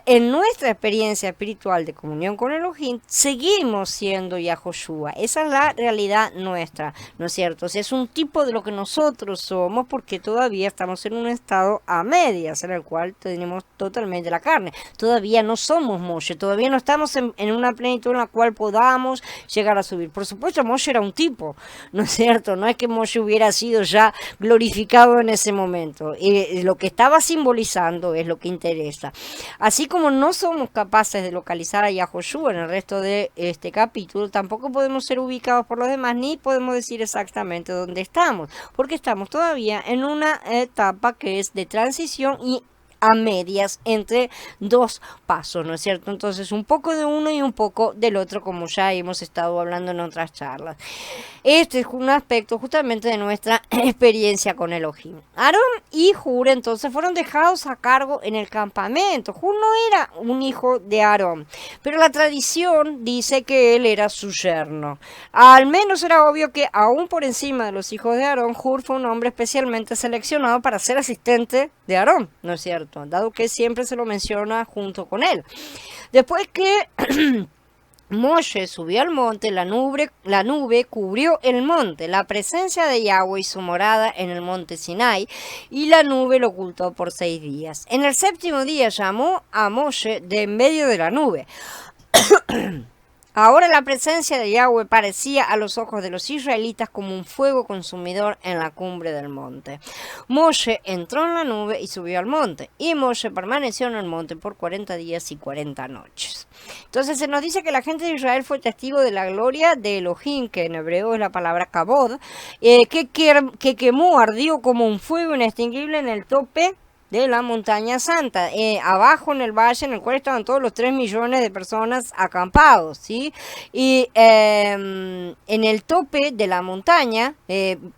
En nuestra experiencia espiritual de comunión con Elohim, seguimos siendo Yahoshua. Esa es la realidad nuestra, ¿no es cierto? O sea, es un tipo de lo que nosotros somos porque todavía estamos en un estado a medias, en el cual tenemos totalmente la carne. Todavía no somos Moshe, todavía no estamos en una plenitud en la cual podamos llegar a subir. Por supuesto, Moshe era un tipo, ¿no es cierto? No es que Moshe hubiera sido ya glorificado en ese momento. Lo que estaba simbolizando es lo que interesa. Así como no somos capaces de localizar a Yahoshua en el resto de este capítulo, tampoco podemos ser ubicados por los demás, ni podemos decir exactamente dónde estamos, porque estamos todavía en una etapa que es de transición y a medias entre dos pasos, ¿no es cierto? Entonces un poco de uno y un poco del otro, como ya hemos estado hablando en otras charlas. Este es un aspecto justamente de nuestra experiencia con Elohim. Aarón y Hur entonces fueron dejados a cargo en el campamento. Hur no era un hijo de Aarón, pero la tradición dice que él era su yerno. Al menos era obvio que aún por encima de los hijos de Aarón, Hur fue un hombre especialmente seleccionado para ser asistente de Aarón, ¿no es cierto? Dado que siempre se lo menciona junto con él. Después que Moshe subió al monte, la nube cubrió el monte, la presencia de Yahweh y su morada en el monte Sinai, y la nube lo ocultó por 6 días. En el 7º día llamó a Moshe de en medio de la nube. Ahora la presencia de Yahweh parecía a los ojos de los israelitas como un fuego consumidor en la cumbre del monte. Moshe entró en la nube y subió al monte, y Moshe permaneció en el monte por 40 días y 40 noches. Entonces se nos dice que la gente de Israel fue testigo de la gloria de Elohim, que en hebreo es la palabra kabod, que quemó, ardió como un fuego inextinguible en el tope de la montaña santa, abajo en el valle en el cual estaban todos los 3 millones de personas acampados, ¿sí? Y en el tope de la montaña,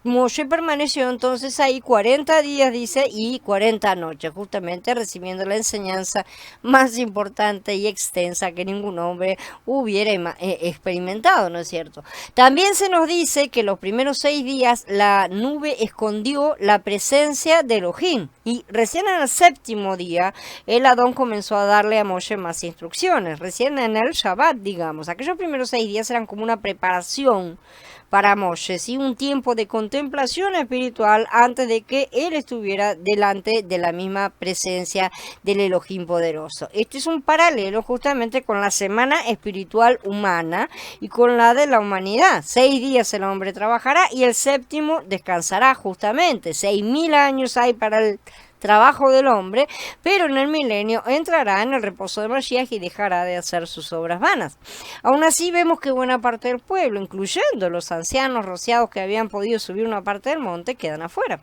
Moshe permaneció entonces ahí 40 días, dice, y 40 noches, justamente recibiendo la enseñanza más importante y extensa que ningún hombre hubiera experimentado, ¿no es cierto? También se nos dice que los primeros 6 días la nube escondió la presencia de Elohim, y recién en el 7º día, el Adón comenzó a darle a Moshe más instrucciones. Recién en el Shabbat, digamos. Aquellos primeros 6 días eran como una preparación para Moshe, ¿sí? Un tiempo de contemplación espiritual antes de que él estuviera delante de la misma presencia del Elohim poderoso. Este es un paralelo justamente con la semana espiritual humana y con la de la humanidad. 6 días el hombre trabajará y el 7º descansará justamente. 6.000 años hay para el trabajo del hombre, pero en el milenio entrará en el reposo de Mashiach y dejará de hacer sus obras vanas. Aún así vemos que buena parte del pueblo, incluyendo los ancianos rociados que habían podido subir una parte del monte, quedan afuera.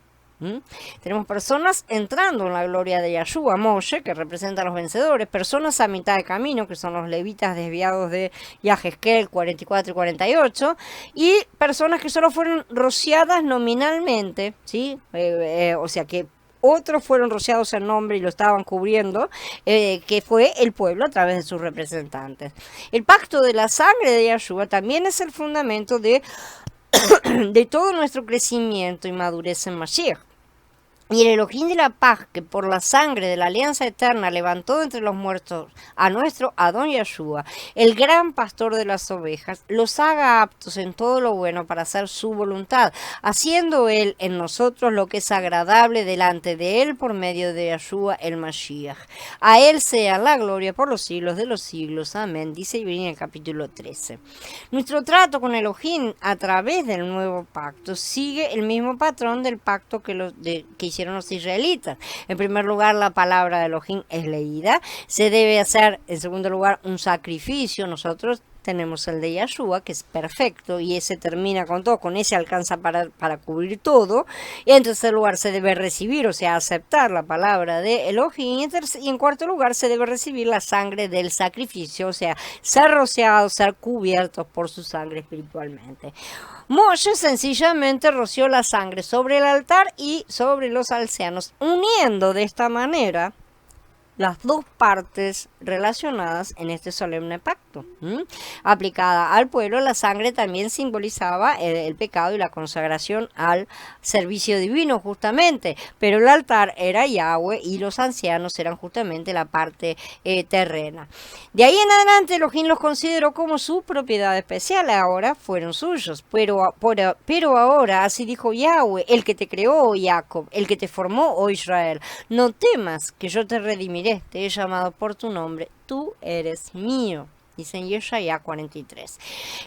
Tenemos personas entrando en la gloria de Yahshua, Moshe, que representa a los vencedores, personas a mitad de camino, que son los levitas desviados de Yahezkel 44 y 48, y personas que solo fueron rociadas nominalmente, ¿sí? O sea que otros fueron rociados en nombre y lo estaban cubriendo, que fue el pueblo a través de sus representantes. El pacto de la sangre de Yahshua también es el fundamento de todo nuestro crecimiento y madurez en Mashiach. Y el Elohim de la paz, que por la sangre de la alianza eterna levantó de entre los muertos a nuestro Adón Yahshua, el gran pastor de las ovejas, los haga aptos en todo lo bueno para hacer su voluntad, haciendo él en nosotros lo que es agradable delante de él por medio de Yahshua el Mashiach. A él sea la gloria por los siglos de los siglos. Amén. Dice en el capítulo 13. Nuestro trato con Elohim a través del nuevo pacto sigue el mismo patrón del pacto que hicieron los israelitas. En primer lugar, la palabra de Elohim es leída. Se debe hacer, en segundo lugar, un sacrificio. Nosotros tenemos el de Yahshua, que es perfecto, y ese termina con todo, con ese alcanza para cubrir todo. Y en tercer lugar, se debe recibir, o sea, aceptar la palabra de Elohim. Y en cuarto lugar, se debe recibir la sangre del sacrificio, o sea, ser rociados, ser cubiertos por su sangre espiritualmente. Moshe sencillamente roció la sangre sobre el altar y sobre los ancianos, uniendo de esta manera las dos partes relacionadas en este solemne pacto. Aplicada al pueblo, la sangre también simbolizaba el pecado y la consagración al servicio divino, justamente, pero el altar era Yahweh y los ancianos eran justamente la parte terrena. De ahí en adelante, Elohim los consideró como su propiedad especial, ahora fueron suyos, pero ahora, así dijo Yahweh, el que te creó, oh Jacob, el que te formó, oh Israel, no temas que yo te redimiré. Te he llamado por tu nombre, tú eres mío. Dice en Yeshaya 43.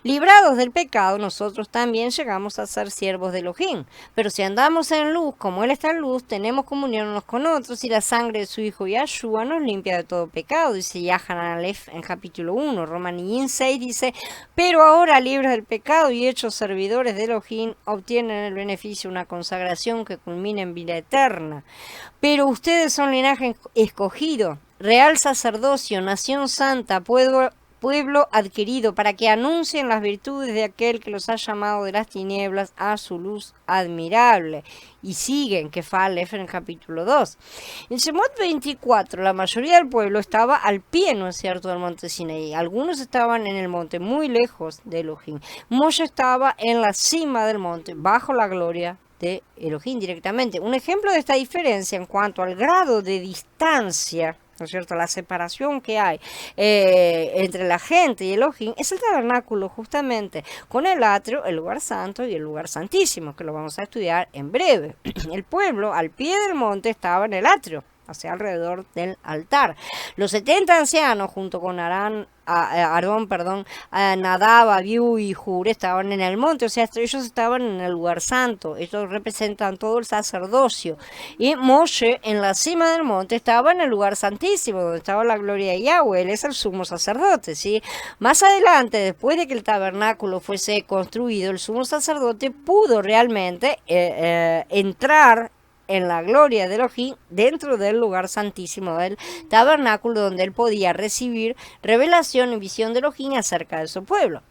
Librados del pecado, nosotros también llegamos a ser siervos de Elohim. Pero si andamos en luz, como Él está en luz, tenemos comunión unos con otros, y la sangre de su Hijo Yahshua nos limpia de todo pecado. Dice Yahanan Aleph en capítulo 1. Romanín 6 dice, pero ahora, libres del pecado y hechos servidores de Elohim, obtienen el beneficio de una consagración que culmina en vida eterna. Pero ustedes son linaje escogido, real sacerdocio, nación santa, pueblo adquirido, para que anuncien las virtudes de aquel que los ha llamado de las tinieblas a su luz admirable. Y siguen, que Aleph en el capítulo 2. En Shemot 24, la mayoría del pueblo estaba al pie, ¿no es cierto?, del monte Sinaí. Algunos estaban en el monte muy lejos de Elohim. Moshe estaba en la cima del monte, bajo la gloria de Elohim directamente. Un ejemplo de esta diferencia en cuanto al grado de distancia, ¿no es cierto?, la separación que hay entre la gente y Elohim, es el tabernáculo, justamente, con el atrio, el lugar santo y el lugar santísimo, que lo vamos a estudiar en breve. El pueblo al pie del monte estaba en el atrio, o sea, alrededor del altar. Los 70 ancianos, junto con Aarón, Nadab, Abiú y Hur, estaban en el monte, o sea, ellos estaban en el lugar santo. Ellos representan todo el sacerdocio. Y Moshe, en la cima del monte, estaba en el lugar santísimo, donde estaba la gloria de Yahweh. Él es el sumo sacerdote, ¿sí? Más adelante, después de que el tabernáculo fuese construido, el sumo sacerdote pudo realmente entrar en la gloria de Elohim dentro del lugar santísimo del tabernáculo, donde él podía recibir revelación y visión de Elohim acerca de su pueblo.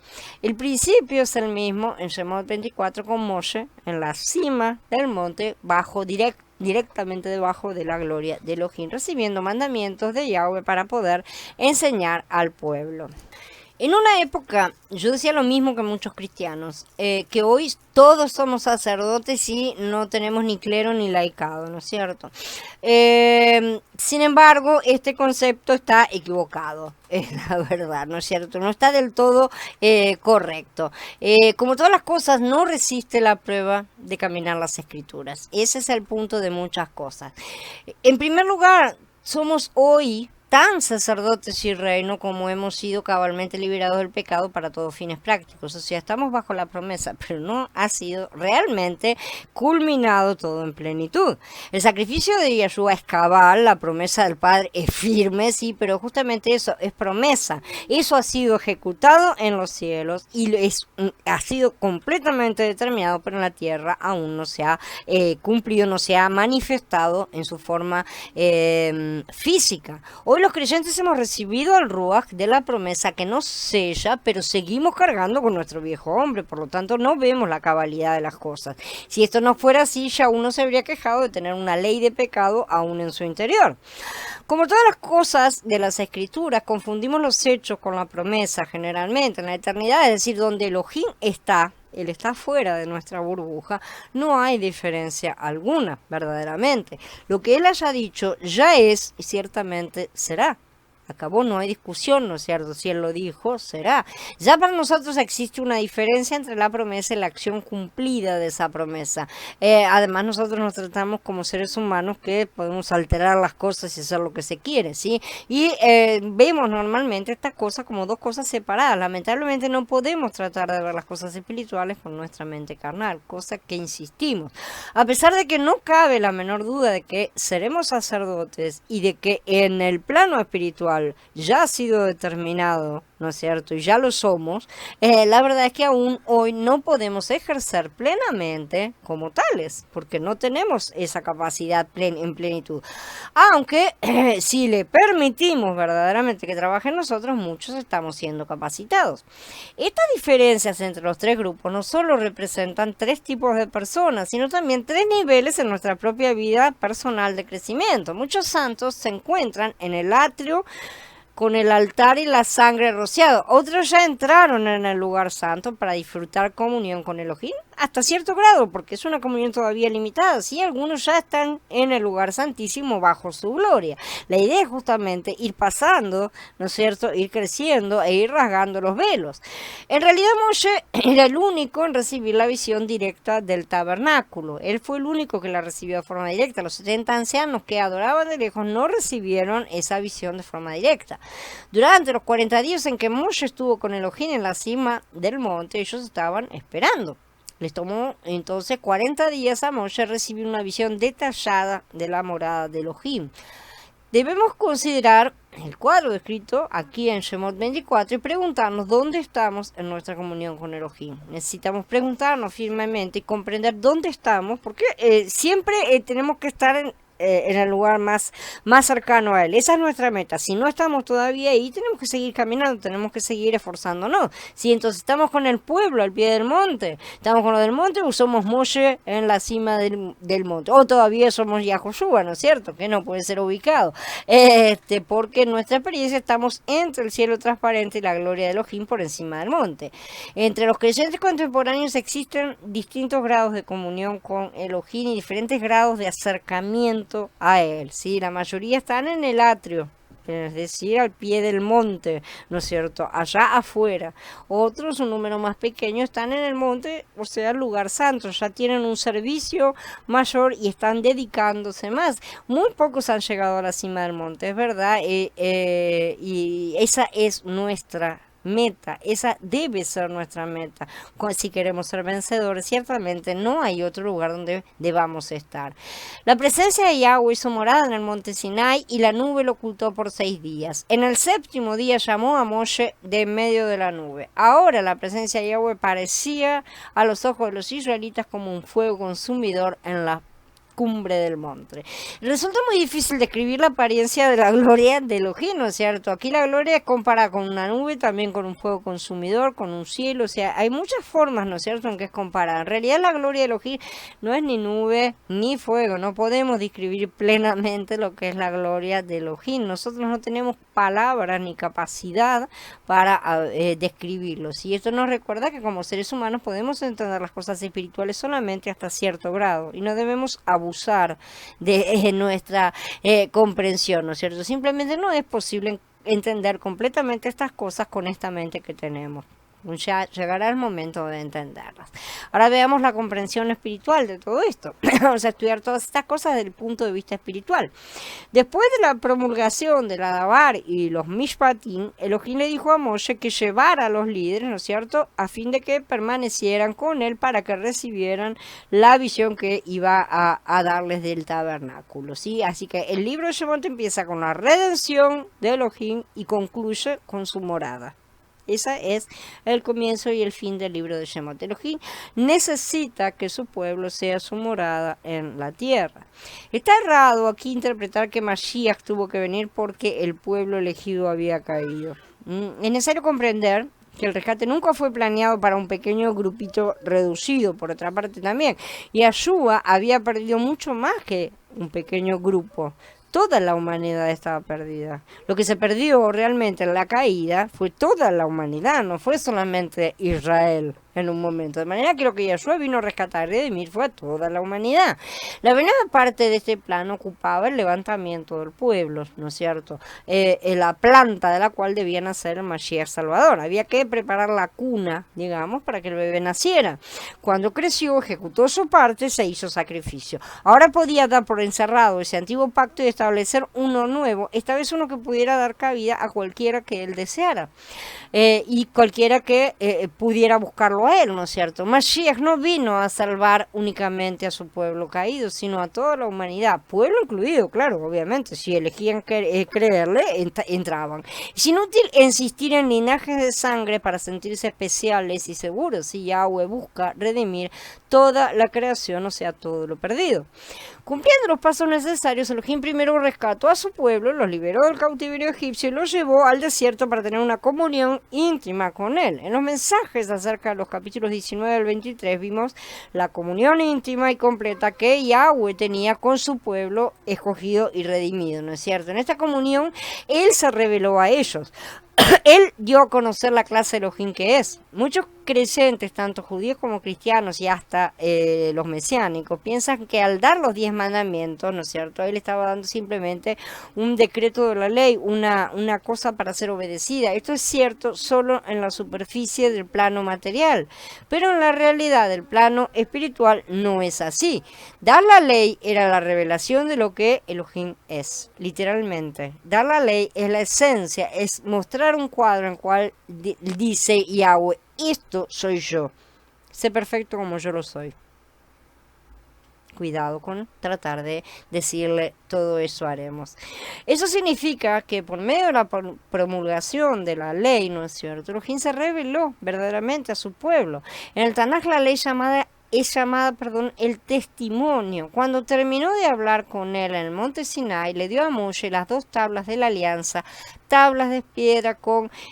El principio es el mismo en Shemot 24 con Moshe en la cima del monte, directamente debajo de la gloria de Elohim, recibiendo mandamientos de Yahweh para poder enseñar al pueblo. En una época, yo decía lo mismo que muchos cristianos, que hoy todos somos sacerdotes y no tenemos ni clero ni laicado, ¿no es cierto? Sin embargo, este concepto está equivocado, es la verdad, ¿no es cierto? No está del todo correcto. Como todas las cosas, no resiste la prueba de caminar las escrituras. Ese es el punto de muchas cosas. En primer lugar, somos hoy tan sacerdotes y reino como hemos sido cabalmente liberados del pecado para todos fines prácticos. O sea, estamos bajo la promesa, pero no ha sido realmente culminado todo en plenitud. El sacrificio de Yahshua es cabal, la promesa del Padre es firme, sí, pero justamente eso es promesa. Eso ha sido ejecutado en los cielos y ha sido completamente determinado, pero en la tierra aún no se ha cumplido, no se ha manifestado en su forma física. Hoy los creyentes hemos recibido el Ruach de la promesa que nos sella, pero seguimos cargando con nuestro viejo hombre, por lo tanto no vemos la cabalidad de las cosas. Si esto no fuera así, ya uno se habría quejado de tener una ley de pecado aún en su interior. Como todas las cosas de las escrituras, confundimos los hechos con la promesa generalmente en la eternidad, es decir, donde Elohim está, él está fuera de nuestra burbuja, no hay diferencia alguna, verdaderamente. Lo que él haya dicho ya es y ciertamente será. Acabó, no hay discusión, ¿no es cierto? Si él lo dijo, será. Ya para nosotros existe una diferencia entre la promesa y la acción cumplida de esa promesa. Además, nosotros nos tratamos como seres humanos que podemos alterar las cosas y hacer lo que se quiere, ¿sí? Y vemos normalmente estas cosas como dos cosas separadas. Lamentablemente no podemos tratar de ver las cosas espirituales con nuestra mente carnal, cosa que insistimos. A pesar de que no cabe la menor duda de que seremos sacerdotes y de que en el plano espiritual ya ha sido determinado, ¿no es cierto? Y ya lo somos, la verdad es que aún hoy no podemos ejercer plenamente como tales, porque no tenemos esa capacidad en plenitud. Aunque si le permitimos verdaderamente que trabaje en nosotros, muchos estamos siendo capacitados. Estas diferencias entre los tres grupos no solo representan tres tipos de personas, sino también tres niveles en nuestra propia vida personal de crecimiento. Muchos santos se encuentran en el atrio con el altar y la sangre rociado. Otros ya entraron en el lugar santo para disfrutar comunión con Elohim hasta cierto grado, porque es una comunión todavía limitada. Sí, algunos ya están en el lugar santísimo bajo su gloria. La idea es justamente ir pasando, ¿no es cierto?, ir creciendo e ir rasgando los velos. En realidad Moshe era el único en recibir la visión directa del tabernáculo. Él fue el único que la recibió de forma directa. Los 70 ancianos que adoraban de lejos no recibieron esa visión de forma directa. Durante los 40 días en que Moshe estuvo con Elohim en la cima del monte, ellos estaban esperando. Les tomó entonces 40 días a Moshe recibir una visión detallada de la morada de Elohim. Debemos considerar el cuadro descrito aquí en Shemot 24 y preguntarnos dónde estamos en nuestra comunión con Elohim. Necesitamos preguntarnos firmemente y comprender dónde estamos, porque siempre tenemos que estar en el lugar más cercano a él. Esa es nuestra meta. Si no estamos todavía ahí, tenemos que seguir caminando, tenemos que seguir esforzándonos. Si entonces estamos con el pueblo al pie del monte, estamos con lo del monte, o somos Moshe en la cima del monte, o todavía somos Yahoshua, ¿no es cierto? Que no puede ser ubicado, porque en nuestra experiencia estamos entre el cielo transparente y la gloria de Elohim por encima del monte. Entre los creyentes contemporáneos existen distintos grados de comunión con Elohim y diferentes grados de acercamiento a él, ¿sí? La mayoría están en el atrio, es decir, al pie del monte, ¿no es cierto?, allá afuera. Otros, un número más pequeño, están en el monte, o sea, el lugar santo, ya tienen un servicio mayor y están dedicándose más. Muy pocos han llegado a la cima del monte, es verdad, y esa es nuestra meta, esa debe ser nuestra meta. Si queremos ser vencedores, ciertamente no hay otro lugar donde debamos estar. La presencia de Yahweh hizo morada en el monte Sinai y la nube lo ocultó por 6 días. En el 7º día llamó a Moshe de en medio de la nube. Ahora la presencia de Yahweh parecía a los ojos de los israelitas como un fuego consumidor en la cumbre del monte. Resulta muy difícil describir la apariencia de la gloria de Elohim, ¿no es cierto? Aquí la gloria es comparada con una nube, también con un fuego consumidor, con un cielo, o sea, hay muchas formas, ¿no es cierto?, en que es comparada. En realidad la gloria de Elohim no es ni nube ni fuego, no podemos describir plenamente lo que es la gloria de Elohim. Nosotros no tenemos palabras ni capacidad para describirlo. Y esto nos recuerda que como seres humanos podemos entender las cosas espirituales solamente hasta cierto grado y no debemos abusar de nuestra comprensión, ¿no es cierto? Simplemente no es posible entender completamente estas cosas con esta mente que tenemos. Ya llegará el momento de entenderlas. Ahora veamos la comprensión espiritual de todo esto. Vamos a estudiar todas estas cosas desde el punto de vista espiritual. Después de la promulgación de la Dabar y los Mishpatim, Elohim le dijo a Moshe que llevara a los líderes, ¿no es cierto?, a fin de que permanecieran con él para que recibieran la visión que iba a darles del tabernáculo, ¿sí? Así que el libro de Shemot empieza con la redención de Elohim y concluye con su morada. Ese es el comienzo y el fin del libro de Shemot. Elohim necesita que su pueblo sea su morada en la tierra. Está errado aquí interpretar que Mashiach tuvo que venir porque el pueblo elegido había caído. Es necesario comprender que el rescate nunca fue planeado para un pequeño grupito reducido, por otra parte también. Yahshua había perdido mucho más que un pequeño grupo. Toda la humanidad estaba perdida. Lo que se perdió realmente en la caída fue toda la humanidad, no fue solamente Israel. en un momento. De manera que lo que Yahshua vino a rescatar y redimir fue a toda la humanidad. La primera parte de este plan ocupaba el levantamiento del pueblo, ¿no es cierto? La planta de la cual debía nacer el Mashiach Salvador. Había que preparar la cuna, digamos, para que el bebé naciera. Cuando creció, ejecutó su parte, se hizo sacrificio. Ahora podía dar por encerrado ese antiguo pacto y establecer uno nuevo, esta vez uno que pudiera dar cabida a cualquiera que él deseara. Y cualquiera que pudiera buscarlo a él, ¿no es cierto? Mashiach no vino a salvar únicamente a su pueblo caído, sino a toda la humanidad, pueblo incluido, claro, obviamente, si elegían creerle, entraban. Es inútil insistir en linajes de sangre para sentirse especiales y seguros si Yahweh busca redimir toda la creación, o sea, todo lo perdido. Cumpliendo los pasos necesarios, Elohim primero rescató a su pueblo, los liberó del cautiverio egipcio y los llevó al desierto para tener una comunión íntima con él. En los mensajes acerca de los capítulos 19 al 23 vimos la comunión íntima y completa que Yahweh tenía con su pueblo escogido y redimido, ¿no es cierto? En esta comunión, él se reveló a ellos. Él dio a conocer la clase de Elohim que es. Muchos creyentes, tanto judíos como cristianos y hasta los mesiánicos, piensan que al dar los 10 mandamientos, ¿no es cierto?, él estaba dando simplemente un decreto de la ley, una cosa para ser obedecida. Esto es cierto solo en la superficie del plano material, pero en la realidad del plano espiritual no es así. Dar la ley era la revelación de lo que Elohim es, literalmente. Dar la ley es la esencia, es mostrar un cuadro en el cual dice Yahweh, esto soy yo, sé perfecto como yo lo soy. Cuidado con tratar de decirle todo eso haremos. Eso significa que por medio de la promulgación de la ley, ¿no es cierto?, Elohim se reveló verdaderamente a su pueblo. En el Tanaj la ley es llamada el testimonio. Cuando terminó de hablar con él en el monte Sinai, le dio a Moshe las 2 tablas de la alianza, tablas de piedra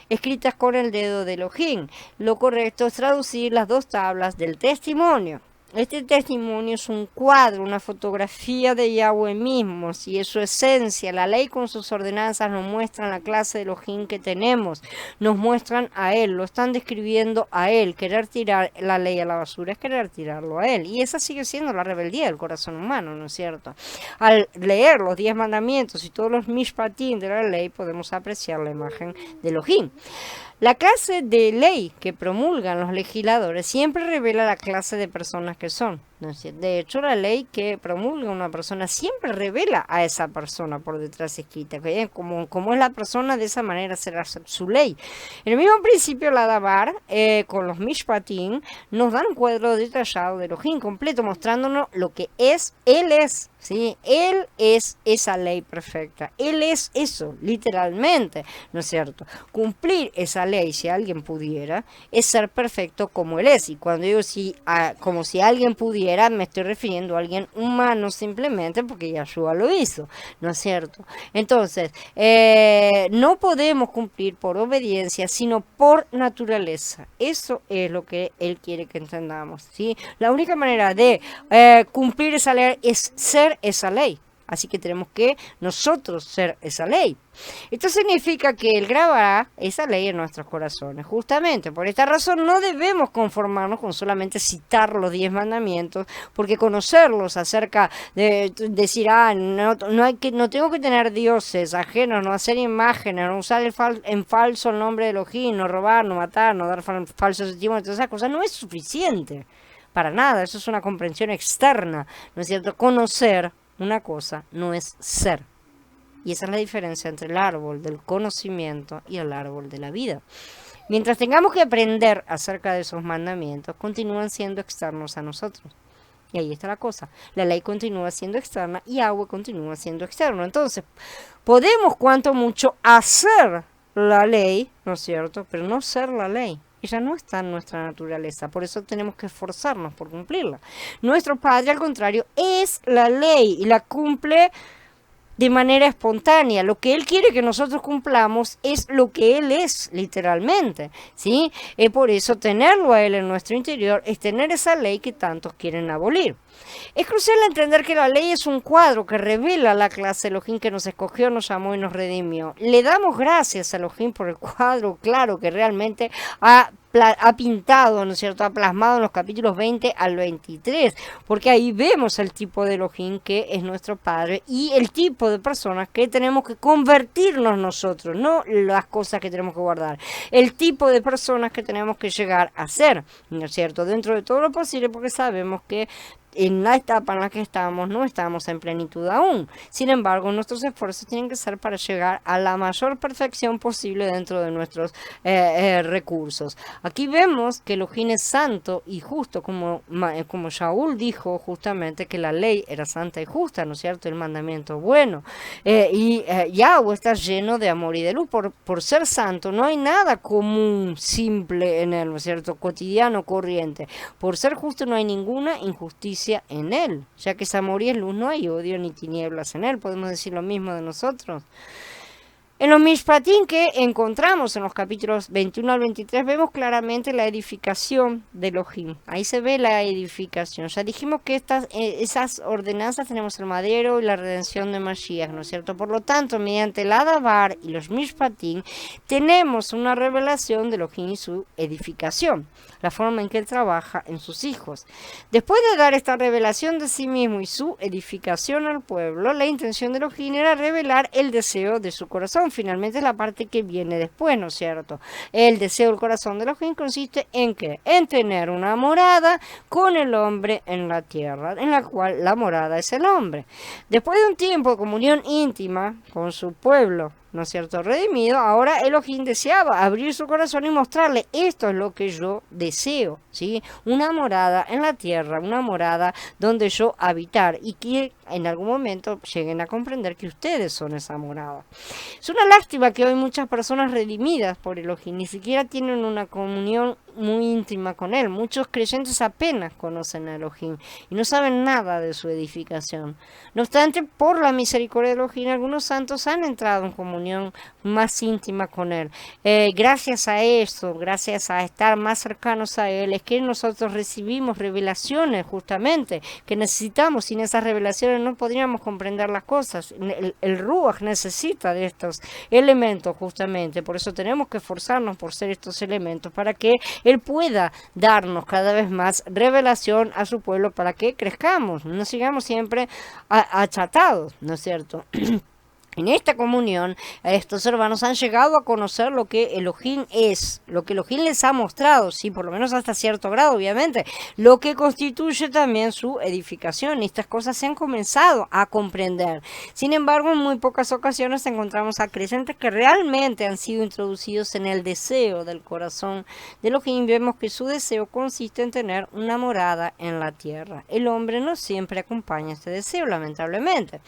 escritas con el dedo de Elohim. Lo correcto es traducir las 2 tablas del testimonio. Este testimonio es un cuadro, una fotografía de Yahweh mismo, si es su esencia. La ley con sus ordenanzas nos muestran la clase de Elohim que tenemos, nos muestran a Él, lo están describiendo a Él. Querer tirar la ley a la basura es querer tirarlo a Él, y esa sigue siendo la rebeldía del corazón humano, ¿no es cierto? Al leer los 10 mandamientos y todos los mishpatim de la ley, podemos apreciar la imagen de Elohim. La clase de ley que promulgan los legisladores siempre revela la clase de personas que son. De hecho, la ley que promulga una persona siempre revela a esa persona por detrás escrita. Como es la persona, de esa manera será su ley. En el mismo principio, la Dabar, con los Mishpatim, nos dan un cuadro detallado de Elohim completo, mostrándonos lo que es. Él es, ¿sí? Él es esa ley perfecta. Él es eso, literalmente, ¿no es cierto? Cumplir esa ley, si alguien pudiera, es ser perfecto como Él es. Y cuando digo como si alguien pudiera, me estoy refiriendo a alguien humano simplemente porque Yahshua lo hizo, ¿no es cierto? Entonces, no podemos cumplir por obediencia, sino por naturaleza. Eso es lo que Él quiere que entendamos, ¿sí? La única manera de cumplir esa ley es ser esa ley. Así que tenemos que nosotros ser esa ley. Esto significa que Él grabará esa ley en nuestros corazones. Justamente por esta razón no debemos conformarnos con solamente citar los 10 mandamientos, porque conocerlos acerca de decir, no tengo que tener dioses ajenos, no hacer imágenes, no usar en falso el nombre de Elohim, no robar, no matar, no dar falsos testimonios, todas esas cosas, no es suficiente. Para nada, eso es una comprensión externa, ¿no es cierto? Conocer una cosa no es ser. Y esa es la diferencia entre el árbol del conocimiento y el árbol de la vida. Mientras tengamos que aprender acerca de esos mandamientos, continúan siendo externos a nosotros. Y ahí está la cosa. La ley continúa siendo externa y Yahweh continúa siendo externo. Entonces, podemos cuanto mucho hacer la ley, ¿no es cierto? Pero no ser la ley. Ella no está en nuestra naturaleza, por eso tenemos que esforzarnos por cumplirla. Nuestro Padre, al contrario, es la ley y la cumple de manera espontánea. Lo que Él quiere que nosotros cumplamos es lo que Él es, literalmente, ¿sí? Por eso tenerlo a Él en nuestro interior es tener esa ley que tantos quieren abolir. Es crucial entender que la ley es un cuadro que revela la clase de Elohim que nos escogió, nos amó y nos redimió. Le damos gracias a Elohim por el cuadro claro que realmente ha ha pintado, ¿no es cierto?, ha plasmado en los capítulos 20 al 23, porque ahí vemos el tipo de Elohim que es nuestro Padre y el tipo de personas que tenemos que convertirnos nosotros, no las cosas que tenemos que guardar, el tipo de personas que tenemos que llegar a ser, ¿no es cierto?, dentro de todo lo posible, porque sabemos que en la etapa en la que estamos no estamos en plenitud aún. Sin embargo, nuestros esfuerzos tienen que ser para llegar a la mayor perfección posible dentro de nuestros recursos. Aquí vemos que Elohim es santo y justo, como Shaul dijo justamente que la ley era santa y justa, ¿no es cierto?, el mandamiento bueno. Yahweh está lleno de amor y de luz. Por ser santo no hay nada común, simple en él, ¿no es cierto?, cotidiano, corriente. Por ser justo no hay ninguna injusticia en él, ya que es amor y es luz, no hay odio ni tinieblas en él. Podemos decir lo mismo de nosotros. En los Mishpatim que encontramos en los capítulos 21 al 23 vemos claramente la edificación de Elohim. Ahí se ve la edificación. Ya dijimos que esas ordenanzas tenemos el madero y la redención de Mashiach, ¿no es cierto? Por lo tanto, mediante el Adabar y los Mishpatim tenemos una revelación de Elohim y su edificación, la forma en que él trabaja en sus hijos. Después de dar esta revelación de sí mismo y su edificación al pueblo, la intención de Elohim era revelar el deseo de su corazón. Finalmente es la parte que viene después, ¿no es cierto? El deseo del corazón de Elohim consiste en ¿qué? En tener una morada con el hombre en la tierra, en la cual la morada es el hombre. Después de un tiempo de comunión íntima con su pueblo, ¿no es cierto?, redimido, ahora Elohim deseaba abrir su corazón y mostrarle: esto es lo que yo deseo, ¿sí? Una morada en la tierra, una morada donde yo habitar, y que en algún momento lleguen a comprender que ustedes son esa morada. Es una lástima que hoy muchas personas redimidas por Elohim ni siquiera tienen una comunión muy íntima con él. Muchos creyentes apenas conocen a Elohim y no saben nada de su edificación. No obstante, por la misericordia de Elohim, algunos santos han entrado en comunión más íntima con él. Gracias a esto, gracias a estar más cercanos a él, es que nosotros recibimos revelaciones justamente que necesitamos. Sin esas revelaciones no podríamos comprender las cosas. El Ruach necesita de estos elementos justamente, por eso tenemos que esforzarnos por ser estos elementos, para que él pueda darnos cada vez más revelación a su pueblo, para que crezcamos, no sigamos siempre achatados, ¿no es cierto? En esta comunión, estos hermanos han llegado a conocer lo que Elohim es, lo que Elohim les ha mostrado, sí, por lo menos hasta cierto grado, obviamente, lo que constituye también su edificación. Y estas cosas se han comenzado a comprender. Sin embargo, en muy pocas ocasiones encontramos a creyentes que realmente han sido introducidos en el deseo del corazón de Elohim. Vemos que su deseo consiste en tener una morada en la tierra. El hombre no siempre acompaña este deseo, lamentablemente.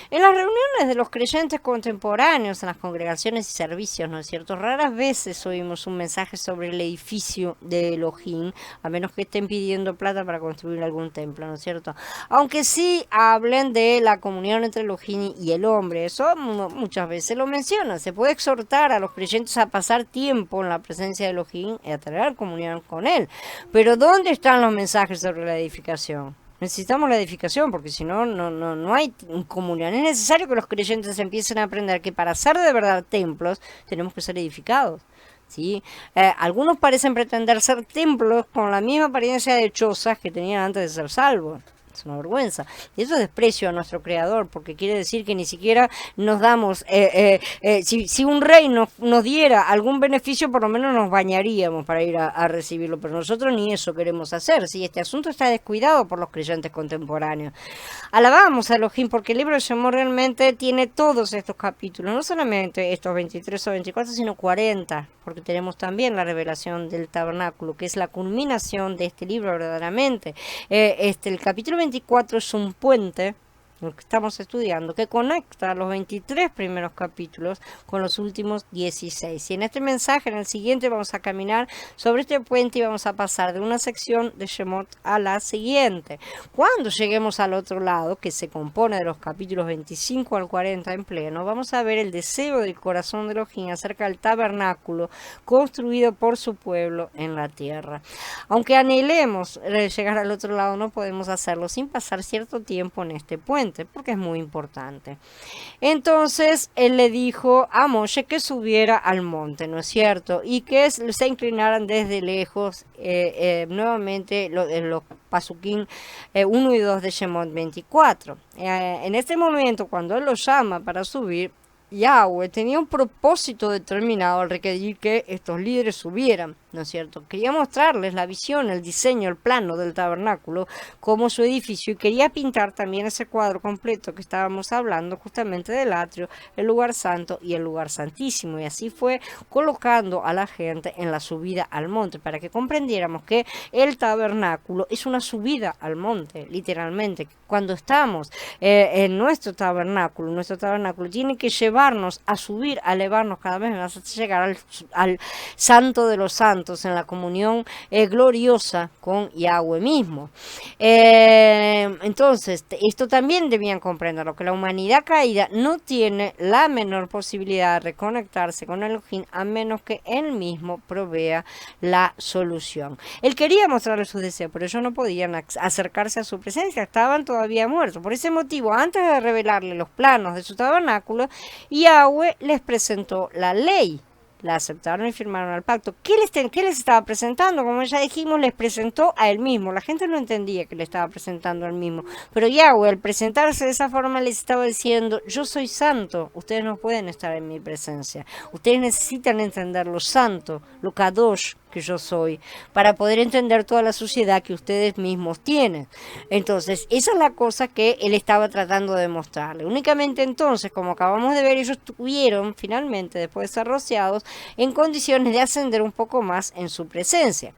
En las reuniones de los creyentes contemporáneos, en las congregaciones y servicios, ¿no es cierto?, raras veces oímos un mensaje sobre el edificio de Elohim, a menos que estén pidiendo plata para construir algún templo, ¿no es cierto? Aunque sí hablen de la comunión entre Elohim y el hombre, eso muchas veces lo mencionan. Se puede exhortar a los creyentes a pasar tiempo en la presencia de Elohim y a tener comunión con él, pero ¿dónde están los mensajes sobre la edificación? Necesitamos la edificación, porque si no, no hay comunión. Es necesario que los creyentes empiecen a aprender que para ser de verdad templos tenemos que ser edificados, ¿sí? Algunos parecen pretender ser templos con la misma apariencia de chozas que tenían antes de ser salvos. Es una vergüenza. Y eso es desprecio a nuestro Creador, porque quiere decir que ni siquiera nos damos, si un rey nos diera algún beneficio, por lo menos nos bañaríamos para ir a recibirlo, pero nosotros ni eso queremos hacer. ¿Sí? Este asunto está descuidado por los creyentes contemporáneos. Alabamos a Elohim porque el libro de Shemot realmente tiene todos estos capítulos, no solamente estos 23 o 24, sino 40, porque tenemos también la revelación del tabernáculo, que es la culminación de este libro verdaderamente. El capítulo 24 es un puente, lo que estamos estudiando, que conecta los 23 primeros capítulos con los últimos 16. Y en este mensaje, en el siguiente, vamos a caminar sobre este puente y vamos a pasar de una sección de Shemot a la siguiente. Cuando lleguemos al otro lado, que se compone de los capítulos 25 al 40 en pleno, vamos a ver el deseo del corazón de Elohim acerca del tabernáculo construido por su pueblo en la tierra. Aunque anhelemos llegar al otro lado, no podemos hacerlo sin pasar cierto tiempo en este puente. monte, porque es muy importante. Entonces él le dijo a Moshe que subiera al monte, ¿no es cierto? Y que se inclinaran desde lejos, nuevamente los pasuquín 1 y 2 de Shemot 24. En este momento, cuando él los llama para subir, Yahweh tenía un propósito determinado al requerir que estos líderes subieran, ¿no es cierto? Quería mostrarles la visión, el diseño, el plano del tabernáculo como su edificio, y quería pintar también ese cuadro completo que estábamos hablando, justamente del atrio, el lugar santo y el lugar santísimo. Y así fue colocando a la gente en la subida al monte, para que comprendiéramos que el tabernáculo es una subida al monte, literalmente. Cuando estamos en nuestro tabernáculo tiene que llevarnos a subir, a elevarnos cada vez más hasta llegar al santo de los santos, en la comunión gloriosa con Yahweh mismo. Entonces, esto también debían comprenderlo, que la humanidad caída no tiene la menor posibilidad de reconectarse con Elohim a menos que él mismo provea la solución. Él quería mostrarles sus deseos, pero ellos no podían acercarse a su presencia, estaban todavía muertos. Por ese motivo, antes de revelarle los planos de su tabernáculo, Yahweh les presentó la ley. La aceptaron y firmaron el pacto. ¿Qué les estaba presentando? Como ya dijimos, les presentó a él mismo. La gente no entendía que le estaba presentando a él mismo. Pero Yahweh, al presentarse de esa forma, les estaba diciendo: yo soy santo, ustedes no pueden estar en mi presencia. Ustedes necesitan entender lo santo, lo kadosh que yo soy, para poder entender toda la suciedad que ustedes mismos tienen. Entonces, esa es la cosa que él estaba tratando de mostrarle. Únicamente entonces, como acabamos de ver, ellos tuvieron finalmente, después de ser rociados, en condiciones de ascender un poco más en su presencia.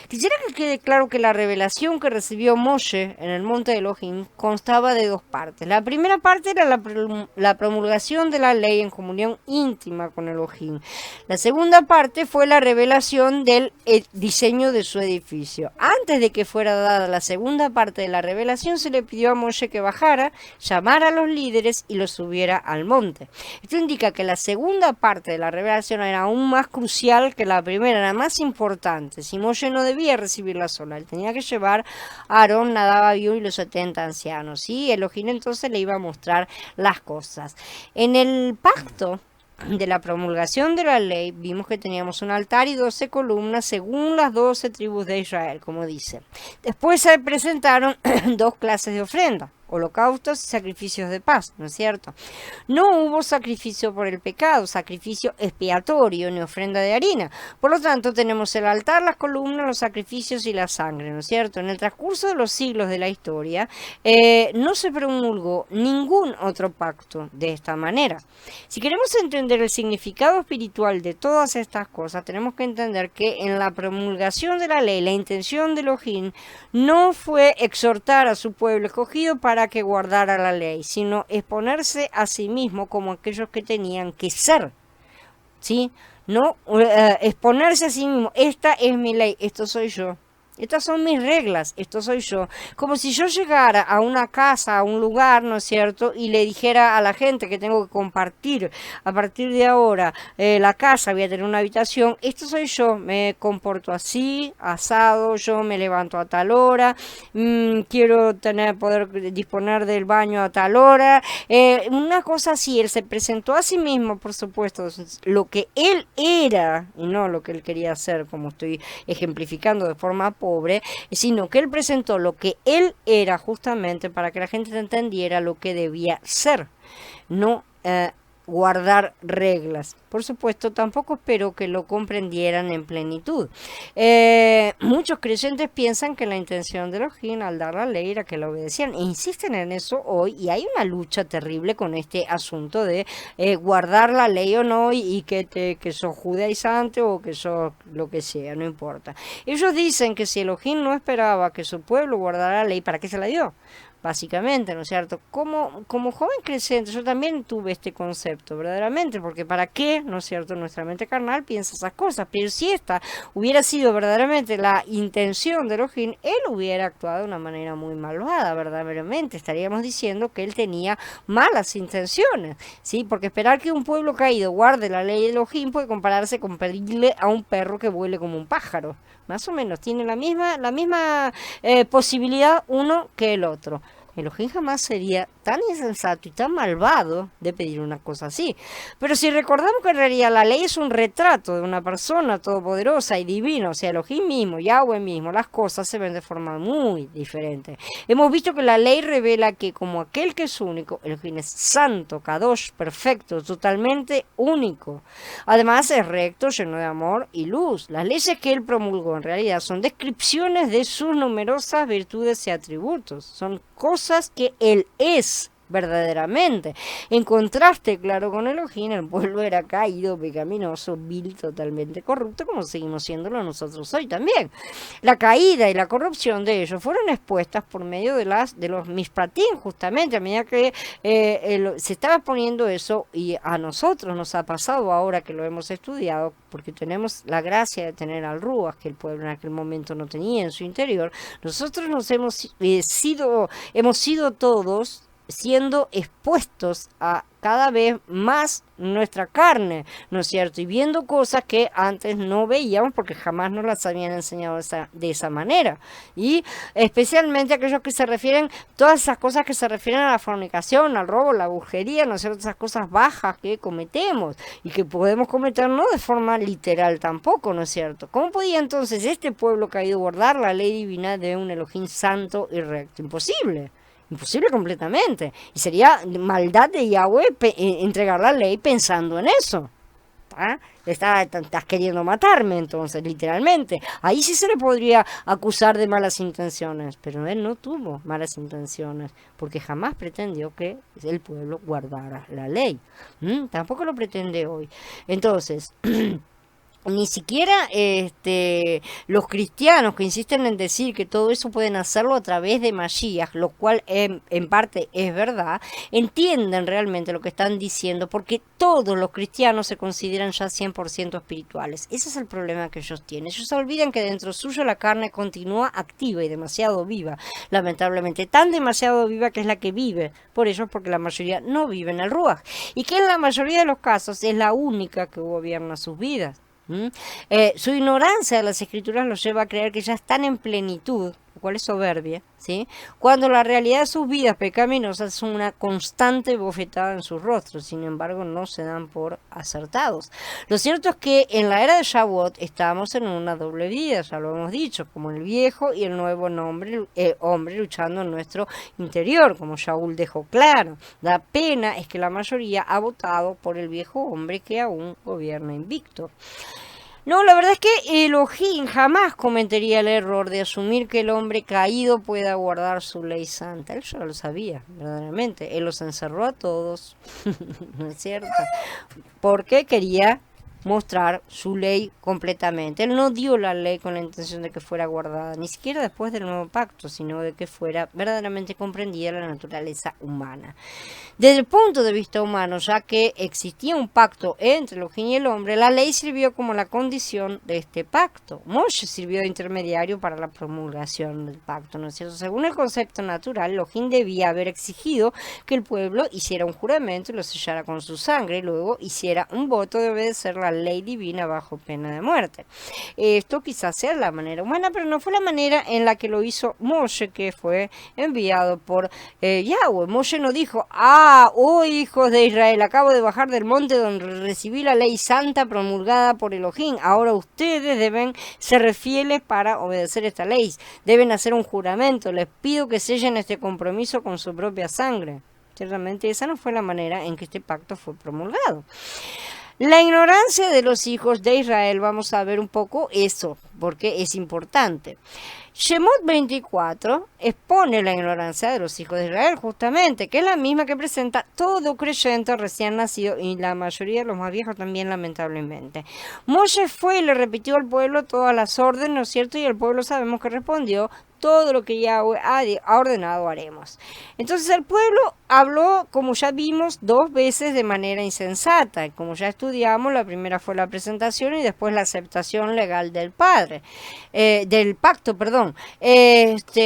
Quisiera que quede claro que la revelación que recibió Moshe en el monte de Elohim constaba de dos partes. La primera parte era la promulgación de la ley en comunión íntima con Elohim. La segunda parte fue la revelación del diseño de su edificio. Antes de que fuera dada la segunda parte de la revelación, se le pidió a Moshe que bajara, llamara a los líderes y los subiera al monte. Esto indica que la segunda parte de la revelación era aún más crucial que la primera, era más importante. Si Moshe no debía recibirla sola, él tenía que llevar a Aarón, Nadab, Abiú y los 70 ancianos. Y Elohim entonces le iba a mostrar las cosas. En el pacto de la promulgación de la ley, vimos que teníamos un altar y 12 columnas según las 12 tribus de Israel, como dice. Después se presentaron dos clases de ofrenda: holocaustos y sacrificios de paz, ¿no es cierto? No hubo sacrificio por el pecado, sacrificio expiatorio, ni ofrenda de harina. Por lo tanto, tenemos el altar, las columnas, los sacrificios y la sangre, ¿no es cierto? En el transcurso de los siglos de la historia, no se promulgó ningún otro pacto de esta manera. Si queremos entender el significado espiritual de todas estas cosas, tenemos que entender que en la promulgación de la ley, la intención de Elohim no fue exhortar a su pueblo escogido para que guardara la ley, sino exponerse a sí mismo como aquellos que tenían que ser, ¿sí? No exponerse a sí mismo: esta es mi ley, esto soy yo. Estas son mis reglas, esto soy yo. Como si yo llegara a una casa, a un lugar, ¿no es cierto?, y le dijera a la gente que tengo que compartir a partir de ahora la casa, voy a tener una habitación, esto soy yo, me comporto así, asado, yo me levanto a tal hora, quiero poder disponer del baño a tal hora, una cosa así. Él se presentó a sí mismo, por supuesto, lo que él era y no lo que él quería hacer, como estoy ejemplificando de forma pobre, sino que él presentó lo que él era, justamente para que la gente entendiera lo que debía ser, no guardar reglas. Por supuesto, tampoco espero que lo comprendieran en plenitud. Muchos creyentes piensan que la intención de Elohim al dar la ley era que la obedecieran, e insisten en eso hoy, y hay una lucha terrible con este asunto de guardar la ley o no, y que sos judaizante o que sos lo que sea, no importa. Ellos dicen que si Elohim no esperaba que su pueblo guardara la ley, ¿para qué se la dio? Básicamente, ¿no es cierto? Como joven creciente, yo también tuve este concepto, verdaderamente, porque ¿para qué, no es cierto? Nuestra mente carnal piensa esas cosas, pero si esta hubiera sido verdaderamente la intención de Elohim, él hubiera actuado de una manera muy malvada, verdaderamente. Estaríamos diciendo que él tenía malas intenciones, ¿sí? Porque esperar que un pueblo caído guarde la ley de Elohim puede compararse con pedirle a un perro que vuele como un pájaro. Más o menos, tiene la misma posibilidad uno que el otro. Elohim jamás sería tan insensato y tan malvado de pedir una cosa así. Pero si recordamos que en realidad la ley es un retrato de una persona todopoderosa y divina, o sea, Elohim mismo, Yahweh mismo, las cosas se ven de forma muy diferente. Hemos visto que la ley revela que como aquel que es único, Elohim es santo, kadosh, perfecto, totalmente único. Además es recto, lleno de amor y luz. Las leyes que él promulgó en realidad son descripciones de sus numerosas virtudes y atributos. Son cosas que él es verdaderamente. En contraste, claro, con Elohim, el pueblo era caído, pecaminoso, vil, totalmente corrupto, como seguimos siéndolo nosotros hoy también. La caída y la corrupción de ellos fueron expuestas por medio de los mishpatim, justamente, a medida que se estaba poniendo eso, y a nosotros nos ha pasado ahora que lo hemos estudiado, porque tenemos la gracia de tener al Ruach, que el pueblo en aquel momento no tenía en su interior. Nosotros nos hemos sido todos siendo expuestos a cada vez más nuestra carne, ¿no es cierto? Y viendo cosas que antes no veíamos porque jamás nos las habían enseñado de esa manera. Y especialmente aquellos que se refieren, todas esas cosas que se refieren a la fornicación, al robo, la brujería, ¿no es cierto? Esas cosas bajas que cometemos y que podemos cometer no de forma literal tampoco, ¿no es cierto? ¿Cómo podía entonces este pueblo caído guardar la ley divina de un Elohim santo y recto? Imposible. Imposible completamente. Y sería maldad de Yahweh entregar la ley pensando en eso. Estás queriendo matarme entonces, literalmente. Ahí sí se le podría acusar de malas intenciones. Pero él no tuvo malas intenciones. Porque jamás pretendió que el pueblo guardara la ley. Tampoco lo pretende hoy. Entonces... Ni siquiera los cristianos que insisten en decir que todo eso pueden hacerlo a través de Mashiach, lo cual en parte es verdad, entienden realmente lo que están diciendo, porque todos los cristianos se consideran ya 100% espirituales. Ese es el problema que ellos tienen. Ellos se olvidan que dentro suyo la carne continúa activa y demasiado viva, lamentablemente, tan demasiado viva que es la que vive. Por ello, porque la mayoría no vive en el Ruach, y que en la mayoría de los casos es la única que gobierna sus vidas. Su ignorancia de las escrituras los lleva a creer que ya están en plenitud, lo cual es soberbia, ¿sí? Cuando la realidad de sus vidas pecaminosas es una constante bofetada en sus rostros. Sin embargo, no se dan por acertados. Lo cierto es que en la era de Shavuot estamos en una doble vida, ya lo hemos dicho, como el viejo y el nuevo hombre luchando en nuestro interior, como Shaul dejó claro. La pena es que la mayoría ha votado por el viejo hombre que aún gobierna invicto. No, la verdad es que Elohim jamás cometería el error de asumir que el hombre caído pueda guardar su ley santa. Él ya lo sabía, verdaderamente. Él los encerró a todos, ¿no es cierto? Porque quería mostrar su ley completamente. Él no dio la ley con la intención de que fuera guardada, ni siquiera después del nuevo pacto, sino de que fuera verdaderamente comprendida la naturaleza humana. Desde el punto de vista humano, ya que existía un pacto entre Elohim y el hombre, la ley sirvió como la condición de este pacto. Moshe sirvió de intermediario para la promulgación del pacto, ¿no es cierto? Según el concepto natural, Elohim debía haber exigido que el pueblo hiciera un juramento y lo sellara con su sangre, y luego hiciera un voto de obedecer la ley divina bajo pena de muerte. Esto quizás sea la manera humana, pero no fue la manera en la que lo hizo Moshe, que fue enviado por Yahweh. Moshe no dijo: oh hijos de Israel, acabo de bajar del monte donde recibí la ley santa promulgada por Elohim. Ahora ustedes deben ser fieles para obedecer esta ley. Deben hacer un juramento. Les pido que sellen este compromiso con su propia sangre. Ciertamente esa no fue la manera en que este pacto fue promulgado. La ignorancia de los hijos de Israel, vamos a ver un poco eso, porque es importante. Shemot 24 expone la ignorancia de los hijos de Israel, justamente, que es la misma que presenta todo creyente recién nacido, y la mayoría de los más viejos también, lamentablemente. Moshe fue y le repitió al pueblo todas las órdenes, ¿no es cierto? Y el pueblo sabemos que respondió: todo lo que Yahweh ha ordenado haremos. Entonces el pueblo habló, como ya vimos, 2 veces de manera insensata. Como ya estudiamos, la primera fue la presentación y después la aceptación legal del del pacto, perdón. Esto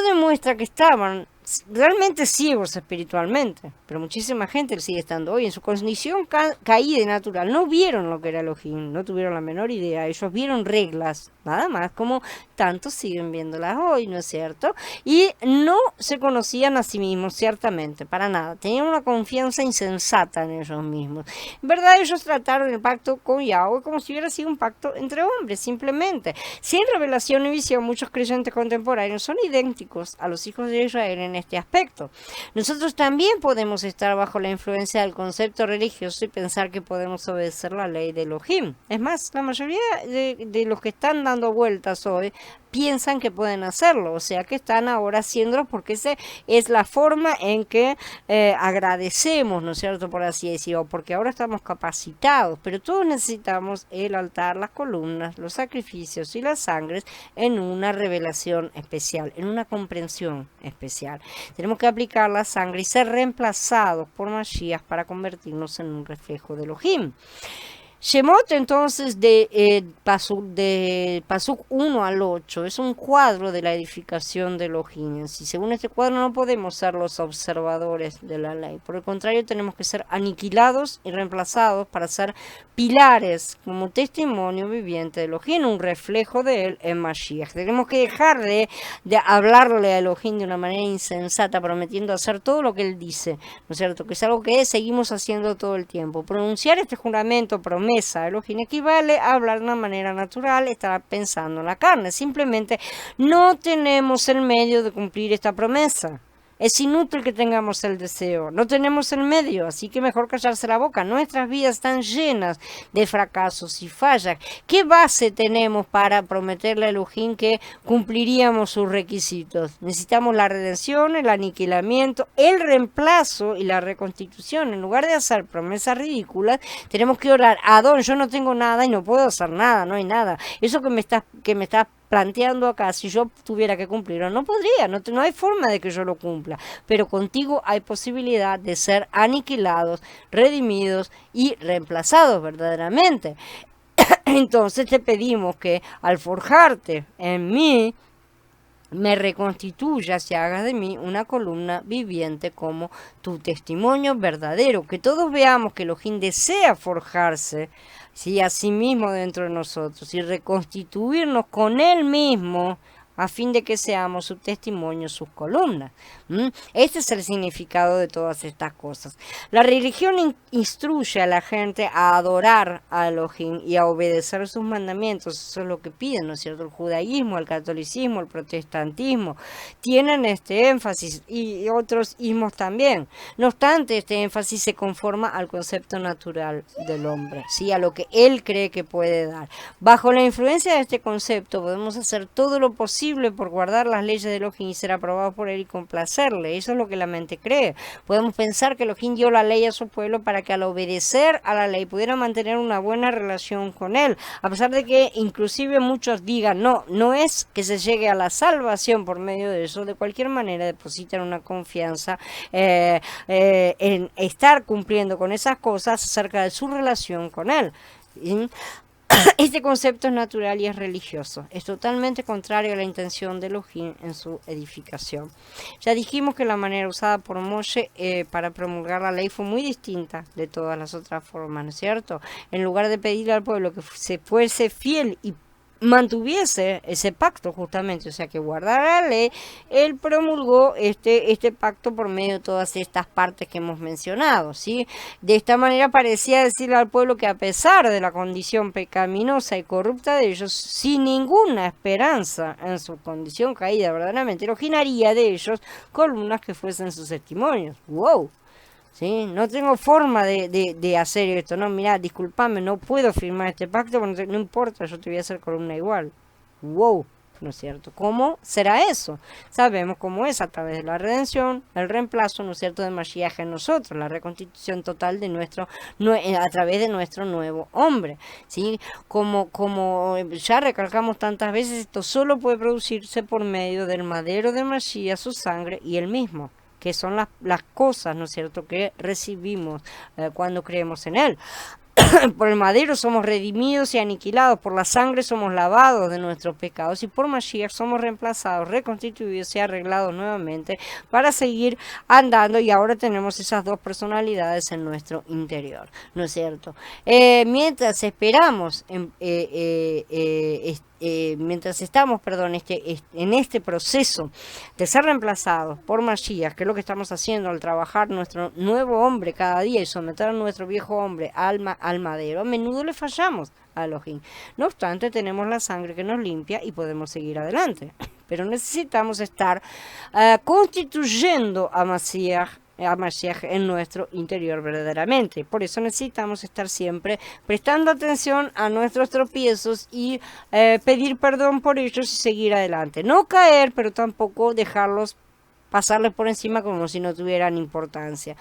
demuestra que estaban realmente ciegos espiritualmente, pero muchísima gente sigue estando hoy en su condición caída y natural. No vieron lo que era Elohim, no tuvieron la menor idea. Ellos vieron reglas, nada más, como tanto siguen viéndolas hoy, ¿no es cierto? Y no se conocían a sí mismos, ciertamente, para nada. Tenían una confianza insensata en ellos mismos. En verdad, ellos trataron el pacto con Yahweh como si hubiera sido un pacto entre hombres, simplemente. Sin revelación y visión, muchos creyentes contemporáneos son idénticos a los hijos de Israel en este aspecto. Nosotros también podemos estar bajo la influencia del concepto religioso y pensar que podemos obedecer la ley de Elohim. Es más, la mayoría de los que están dando vueltas hoy piensan que pueden hacerlo, o sea que están ahora haciéndolo porque esa es la forma en que agradecemos, ¿no es cierto?, por así decirlo, porque ahora estamos capacitados, pero todos necesitamos el altar, las columnas, los sacrificios y las sangres en una revelación especial, en una comprensión especial. Tenemos que aplicar la sangre y ser reemplazados por Mashiach para convertirnos en un reflejo de Elohim. Shemot entonces de Pasuk 1 al 8 es un cuadro de la edificación de Elohim. Y según este cuadro no podemos ser los observadores de la ley. Por el contrario, tenemos que ser aniquilados y reemplazados para ser pilares como testimonio viviente de Elohim, un reflejo de él en Mashiach. Tenemos que dejar de hablarle a Elohim de una manera insensata, prometiendo hacer todo lo que él dice, ¿no es cierto? Que es algo que seguimos haciendo todo el tiempo. Pronunciar este juramento, promesa, Elohim equivale a hablar de una manera natural, estar pensando en la carne. Simplemente no tenemos el medio de cumplir esta promesa. Es inútil que tengamos el deseo, no tenemos el medio, así que mejor callarse la boca. Nuestras vidas están llenas de fracasos y fallas. ¿Qué base tenemos para prometerle a Elohim que cumpliríamos sus requisitos? Necesitamos la redención, el aniquilamiento, el reemplazo y la reconstitución. En lugar de hacer promesas ridículas, tenemos que orar: Adón, yo no tengo nada y no puedo hacer nada, no hay nada. Eso que me estás planteando acá, si yo tuviera que cumplirlo, no podría, no hay forma de que yo lo cumpla, pero contigo hay posibilidad de ser aniquilados, redimidos y reemplazados verdaderamente. Entonces te pedimos que al forjarte en mí, me reconstituyas y hagas de mí una columna viviente como tu testimonio verdadero, que todos veamos que Elohim desea forjarse, sí, a sí mismo dentro de nosotros y reconstituirnos con él mismo a fin de que seamos su testimonio, sus columnas. Este es el significado de todas estas cosas. La religión instruye a la gente a adorar a Elohim y a obedecer sus mandamientos. Eso es lo que piden, ¿no es cierto? El judaísmo, el catolicismo, el protestantismo tienen este énfasis, y otros ismos también. No obstante, este énfasis se conforma al concepto natural del hombre, ¿sí? A lo que él cree que puede dar. Bajo la influencia de este concepto podemos hacer todo lo posible por guardar las leyes de Elohim y ser aprobados por él y complacerle. Eso es lo que la mente cree. Podemos pensar que Elohim dio la ley a su pueblo para que al obedecer a la ley pudiera mantener una buena relación con él, a pesar de que inclusive muchos digan no es que se llegue a la salvación por medio de eso. De cualquier manera depositan una confianza en estar cumpliendo con esas cosas acerca de su relación con él. Este concepto es natural y es religioso. Es totalmente contrario a la intención de Elohim en su edificación. Ya dijimos que la manera usada por Moshe para promulgar la ley fue muy distinta de todas las otras formas, ¿no es cierto? En lugar de pedirle al pueblo que se fuese fiel y mantuviese ese pacto justamente, o sea que guardara la ley, él promulgó este pacto por medio de todas estas partes que hemos mencionado, ¿sí? De esta manera parecía decirle al pueblo que a pesar de la condición pecaminosa y corrupta de ellos, sin ninguna esperanza en su condición caída verdaderamente, originaría de ellos columnas que fuesen sus testimonios. ¡Wow! ¿Sí? No tengo forma de hacer esto, no, mirá, discúlpame, no puedo firmar este pacto, no importa, yo te voy a hacer columna igual. ¡Wow! ¿No es cierto? ¿Cómo será eso? Sabemos cómo es, a través de la redención, el reemplazo, ¿no es cierto?, de Mashiach en nosotros, la reconstitución total de a través de nuestro nuevo hombre, ¿sí? Como ya recalcamos tantas veces, esto solo puede producirse por medio del madero de Mashiach, su sangre y él mismo, que son las cosas, ¿no es cierto?, que recibimos cuando creemos en él. Por el madero somos redimidos y aniquilados, por la sangre somos lavados de nuestros pecados y por Mashiach somos reemplazados, reconstituidos y arreglados nuevamente para seguir andando, y ahora tenemos esas dos personalidades en nuestro interior, ¿no es cierto? Mientras esperamos, mientras estamos, en este proceso de ser reemplazados por Mashiach, que es lo que estamos haciendo al trabajar nuestro nuevo hombre cada día y someter a nuestro viejo hombre al madero, a menudo le fallamos a Elohim. No obstante, tenemos la sangre que nos limpia y podemos seguir adelante. Pero necesitamos estar constituyendo a Mashiach en nuestro interior verdaderamente. Por eso necesitamos estar siempre prestando atención a nuestros tropiezos y pedir perdón por ellos y seguir adelante. No caer, pero tampoco pasarles por encima como si no tuvieran importancia.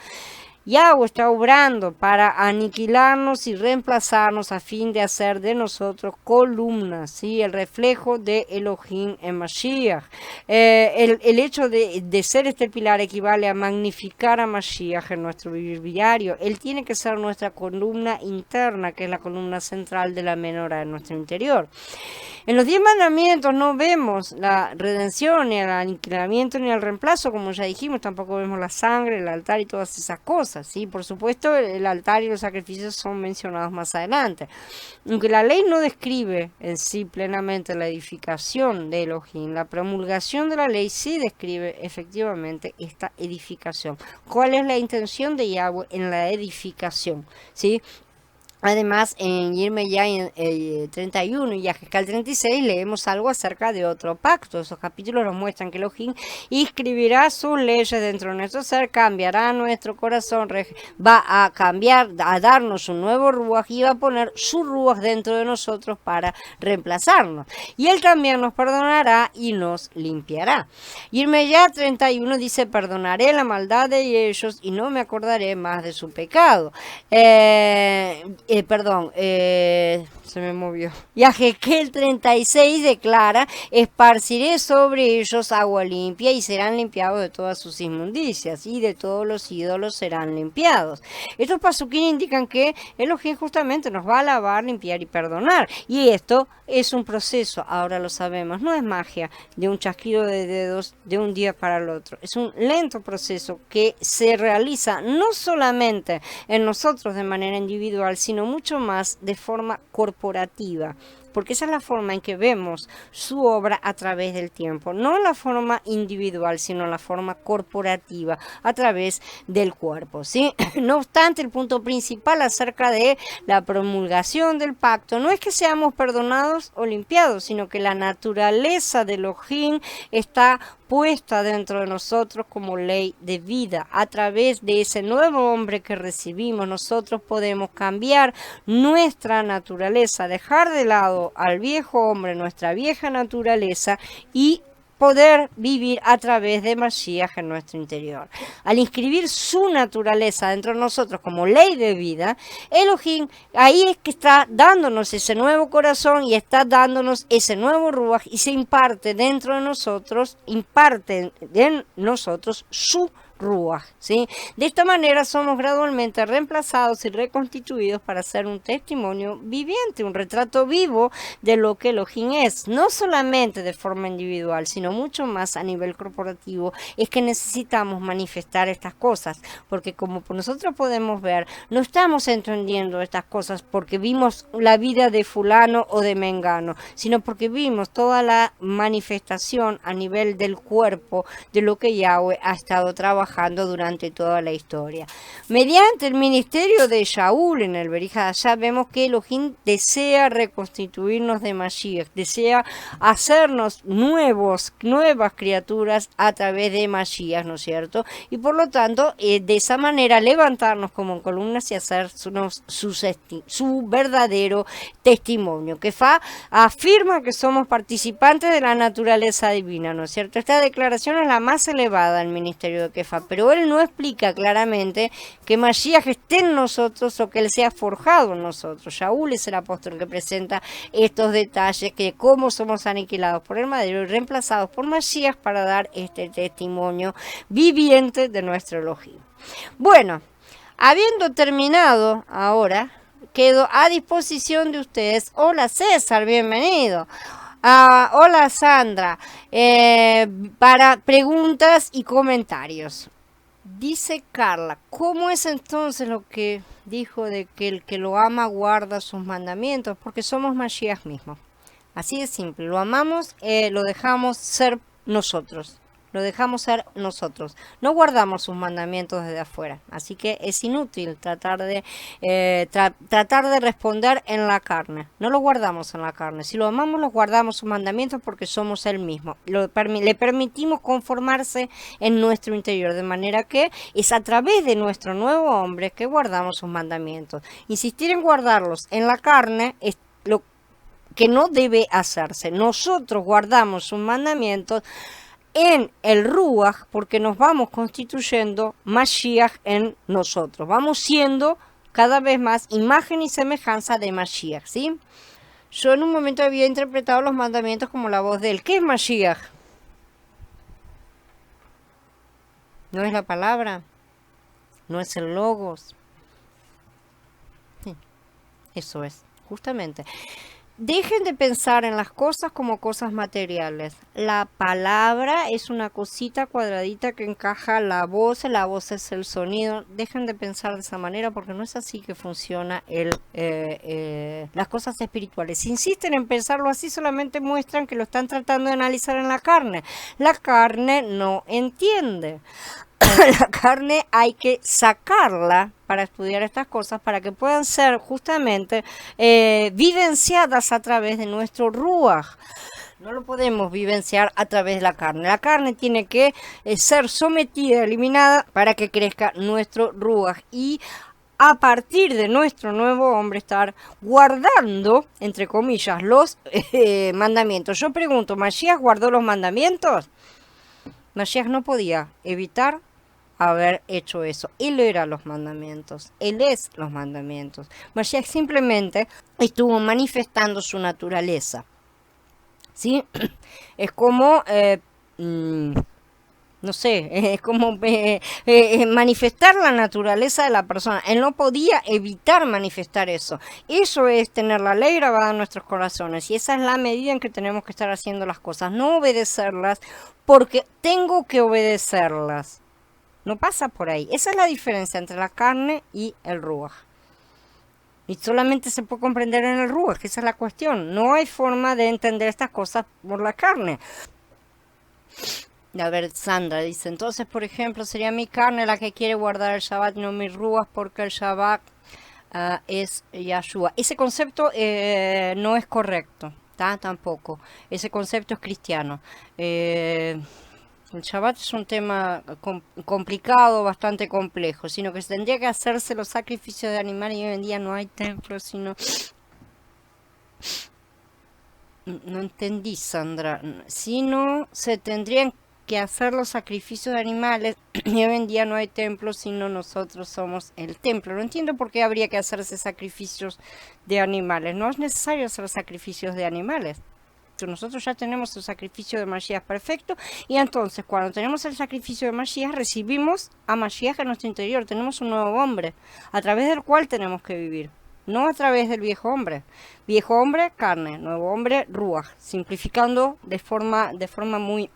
Yahweh está obrando para aniquilarnos y reemplazarnos a fin de hacer de nosotros columnas, ¿sí? El reflejo de Elohim en Mashiach. El hecho de ser este pilar equivale a magnificar a Mashiach en nuestro vivir diario. Él tiene que ser nuestra columna interna, que es la columna central de la menorá en nuestro interior. En los 10 mandamientos no vemos la redención, ni el aniquilamiento, ni el reemplazo, como ya dijimos. Tampoco vemos la sangre, el altar y todas esas cosas, ¿sí? Por supuesto, el altar y los sacrificios son mencionados más adelante. Aunque la ley no describe en sí plenamente la edificación de Elohim, la promulgación de la ley sí describe efectivamente esta edificación. ¿Cuál es la intención de Yahweh en la edificación? ¿Sí? Además, en Yirmeyah 31 y Yahezkel 36 leemos algo acerca de otro pacto. Esos capítulos nos muestran que Elohim escribirá sus leyes dentro de nuestro ser, cambiará nuestro corazón, va a cambiar, a darnos un nuevo ruaj y va a poner su ruaj dentro de nosotros para reemplazarnos. Y Él también nos perdonará y nos limpiará. Yirmeyah 31 dice: perdonaré la maldad de ellos y no me acordaré más de su pecado. Se me movió. Yahezkel 36 declara: esparciré sobre ellos agua limpia y serán limpiados de todas sus inmundicias y de todos los ídolos serán limpiados. Estos pasuquín indican que Elohim justamente nos va a lavar, limpiar y perdonar. Y esto es un proceso, ahora lo sabemos, no es magia de un chasquido de dedos de un día para el otro. Es un lento proceso que se realiza no solamente en nosotros de manera individual, sino mucho más de forma corporativa, porque esa es la forma en que vemos su obra a través del tiempo, no la forma individual, sino la forma corporativa a través del cuerpo, ¿sí? No obstante, el punto principal acerca de la promulgación del pacto no es que seamos perdonados o limpiados, sino que la naturaleza de Elohim está puesta dentro de nosotros como ley de vida. A través de ese nuevo hombre que recibimos, nosotros podemos cambiar nuestra naturaleza, dejar de lado al viejo hombre, nuestra vieja naturaleza, y poder vivir a través de Mashiach en nuestro interior. Al inscribir su naturaleza dentro de nosotros como ley de vida, Elohim ahí es que está dándonos ese nuevo corazón y está dándonos ese nuevo ruaj, y se imparte dentro de nosotros, su ruaj, ¿sí? De esta manera somos gradualmente reemplazados y reconstituidos para ser un testimonio viviente, un retrato vivo de lo que Elohim es, no solamente de forma individual, sino mucho más a nivel corporativo. Es que necesitamos manifestar estas cosas, porque como nosotros podemos ver, no estamos entendiendo estas cosas porque vimos la vida de fulano o de mengano, sino porque vimos toda la manifestación a nivel del cuerpo de lo que Yahweh ha estado trabajando durante toda la historia. Mediante el ministerio de Shaul en el Berija Allá, vemos que Elohim desea reconstituirnos de Mashiach, desea hacernos nuevas criaturas a través de Mashiach, ¿no es cierto? Y por lo tanto, de esa manera levantarnos como columnas y hacernos su verdadero testimonio. Que afirma que somos participantes de la naturaleza divina, ¿no es cierto? Esta declaración es la más elevada del ministerio de Kefa, pero él no explica claramente que Mashiach esté en nosotros o que él sea forjado en nosotros. Shaul es el apóstol que presenta estos detalles, que cómo somos aniquilados por el madero y reemplazados por Mashiach para dar este testimonio viviente de nuestro Elohim. Bueno, habiendo terminado ahora quedo a disposición de ustedes. Hola César, bienvenido. Hola Sandra, para preguntas y comentarios. Dice Carla, ¿cómo es entonces lo que dijo de que el que lo ama guarda sus mandamientos? Porque somos Mashiach mismo. Así de simple, lo amamos, lo dejamos ser nosotros. Lo dejamos ser nosotros. No guardamos sus mandamientos desde afuera. Así que es inútil tratar de responder en la carne. No lo guardamos en la carne. Si lo amamos, lo guardamos sus mandamientos porque somos Él mismo. Le permitimos conformarse en nuestro interior. De manera que es a través de nuestro nuevo hombre que guardamos sus mandamientos. Insistir en guardarlos en la carne es lo que no debe hacerse. Nosotros guardamos sus mandamientos en el Ruach, porque nos vamos constituyendo Mashiach en nosotros. Vamos siendo cada vez más imagen y semejanza de Mashiach, ¿sí? Yo en un momento había interpretado los mandamientos como la voz de él. ¿Qué es Mashiach? ¿No es la palabra? ¿No es el logos? Sí, eso es, justamente. Dejen de pensar en las cosas como cosas materiales. La palabra es una cosita cuadradita que encaja la voz es el sonido. Dejen de pensar de esa manera porque no es así que funciona las cosas espirituales. Si insisten en pensarlo así, solamente muestran que lo están tratando de analizar en la carne. La carne no entiende. La carne hay que sacarla para estudiar estas cosas, para que puedan ser justamente vivenciadas a través de nuestro Ruach. No lo podemos vivenciar a través de la carne. La carne tiene que ser sometida, eliminada, para que crezca nuestro Ruach. Y a partir de nuestro nuevo hombre estar guardando, entre comillas, los mandamientos. Yo pregunto, ¿Mashiach guardó los mandamientos? Mashiach no podía evitar haber hecho eso. Él era los mandamientos. Él es los mandamientos. Mashiach simplemente estuvo manifestando su naturaleza. ¿Sí? Es como, no sé, es como manifestar la naturaleza de la persona. Él no podía evitar manifestar eso. Eso es tener la ley grabada en nuestros corazones. Y esa es la medida en que tenemos que estar haciendo las cosas. No obedecerlas porque tengo que obedecerlas. No pasa por ahí. Esa es la diferencia entre la carne y el Ruach. Y solamente se puede comprender en el Ruach, esa es la cuestión. No hay forma de entender estas cosas por la carne. A ver, Sandra dice, entonces, por ejemplo, sería mi carne la que quiere guardar el Shabbat, no mi Ruach, porque el Shabbat es Yahshua. Ese concepto no es correcto, tampoco. Ese concepto es cristiano. El Shabbat es un tema complicado, bastante complejo, sino que se tendría que hacerse los sacrificios de animales y hoy en día no hay templos, sino... No entendí, Sandra. Sino se tendrían que hacer los sacrificios de animales y hoy en día no hay templos, sino nosotros somos el templo. No entiendo por qué habría que hacerse sacrificios de animales. No es necesario hacer sacrificios de animales. Nosotros ya tenemos el sacrificio de Mashiach perfecto y entonces cuando tenemos el sacrificio de Mashiach recibimos a Mashiach en nuestro interior, tenemos un nuevo hombre a través del cual tenemos que vivir, no a través del viejo hombre, carne, nuevo hombre Ruach, simplificando de forma muy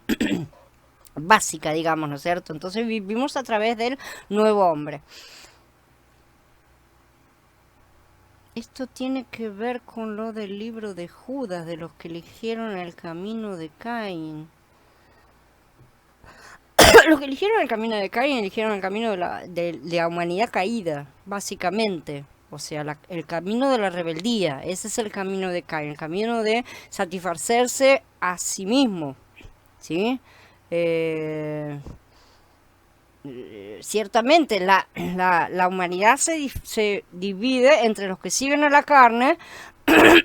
básica, digamos, ¿no es cierto? Entonces vivimos a través del nuevo hombre. Esto tiene que ver con lo del libro de Judas, de los que eligieron el camino de Caín. Los que eligieron el camino de Caín eligieron el camino de la humanidad caída, básicamente. O sea, el camino de la rebeldía. Ese es el camino de Caín, el camino de satisfacerse a sí mismo. ¿Sí? Ciertamente la humanidad se divide entre los que siguen a la carne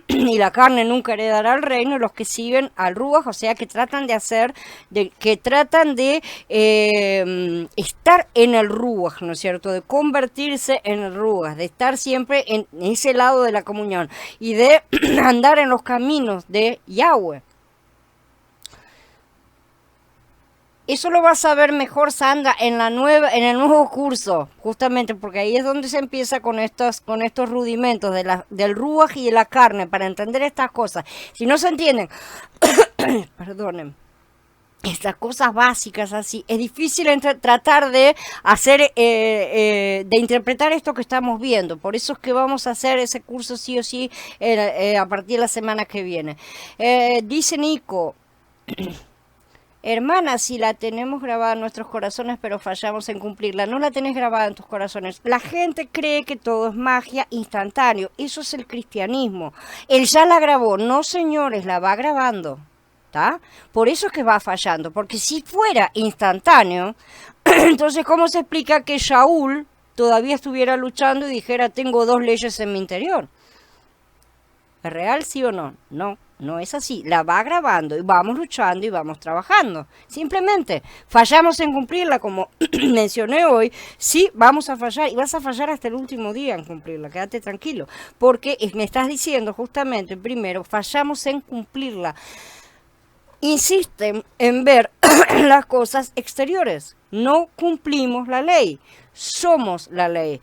y la carne nunca heredará el reino, y los que siguen al Ruach, o sea que tratan de estar en el Ruach, ¿no es cierto? De convertirse en el Ruach, de estar siempre en ese lado de la comunión y de andar en los caminos de Yahweh. Eso lo vas a ver mejor, Sandra, en el nuevo curso, justamente porque ahí es donde se empieza con estos rudimentos del ruaj y de la carne para entender estas cosas. Si no se entienden, perdonen, estas cosas básicas así, es difícil tratar de hacer, de interpretar esto que estamos viendo. Por eso es que vamos a hacer ese curso sí o sí a partir de la semana que viene. Dice Nico. Hermana, si la tenemos grabada en nuestros corazones, pero fallamos en cumplirla, no la tenés grabada en tus corazones. La gente cree que todo es magia instantáneo. Eso es el cristianismo. Él ya la grabó. No, señores, la va grabando. ¿Tá? Por eso es que va fallando. Porque si fuera instantáneo, entonces, ¿cómo se explica que Shaul todavía estuviera luchando y dijera, tengo dos leyes en mi interior? ¿Es real, sí o no? No, no es así. La va grabando y vamos luchando y vamos trabajando. Simplemente fallamos en cumplirla, como mencioné hoy. Sí, vamos a fallar y vas a fallar hasta el último día en cumplirla. Quédate tranquilo. Porque me estás diciendo justamente, primero, fallamos en cumplirla. Insisten en ver las cosas exteriores. No cumplimos la ley. Somos la ley.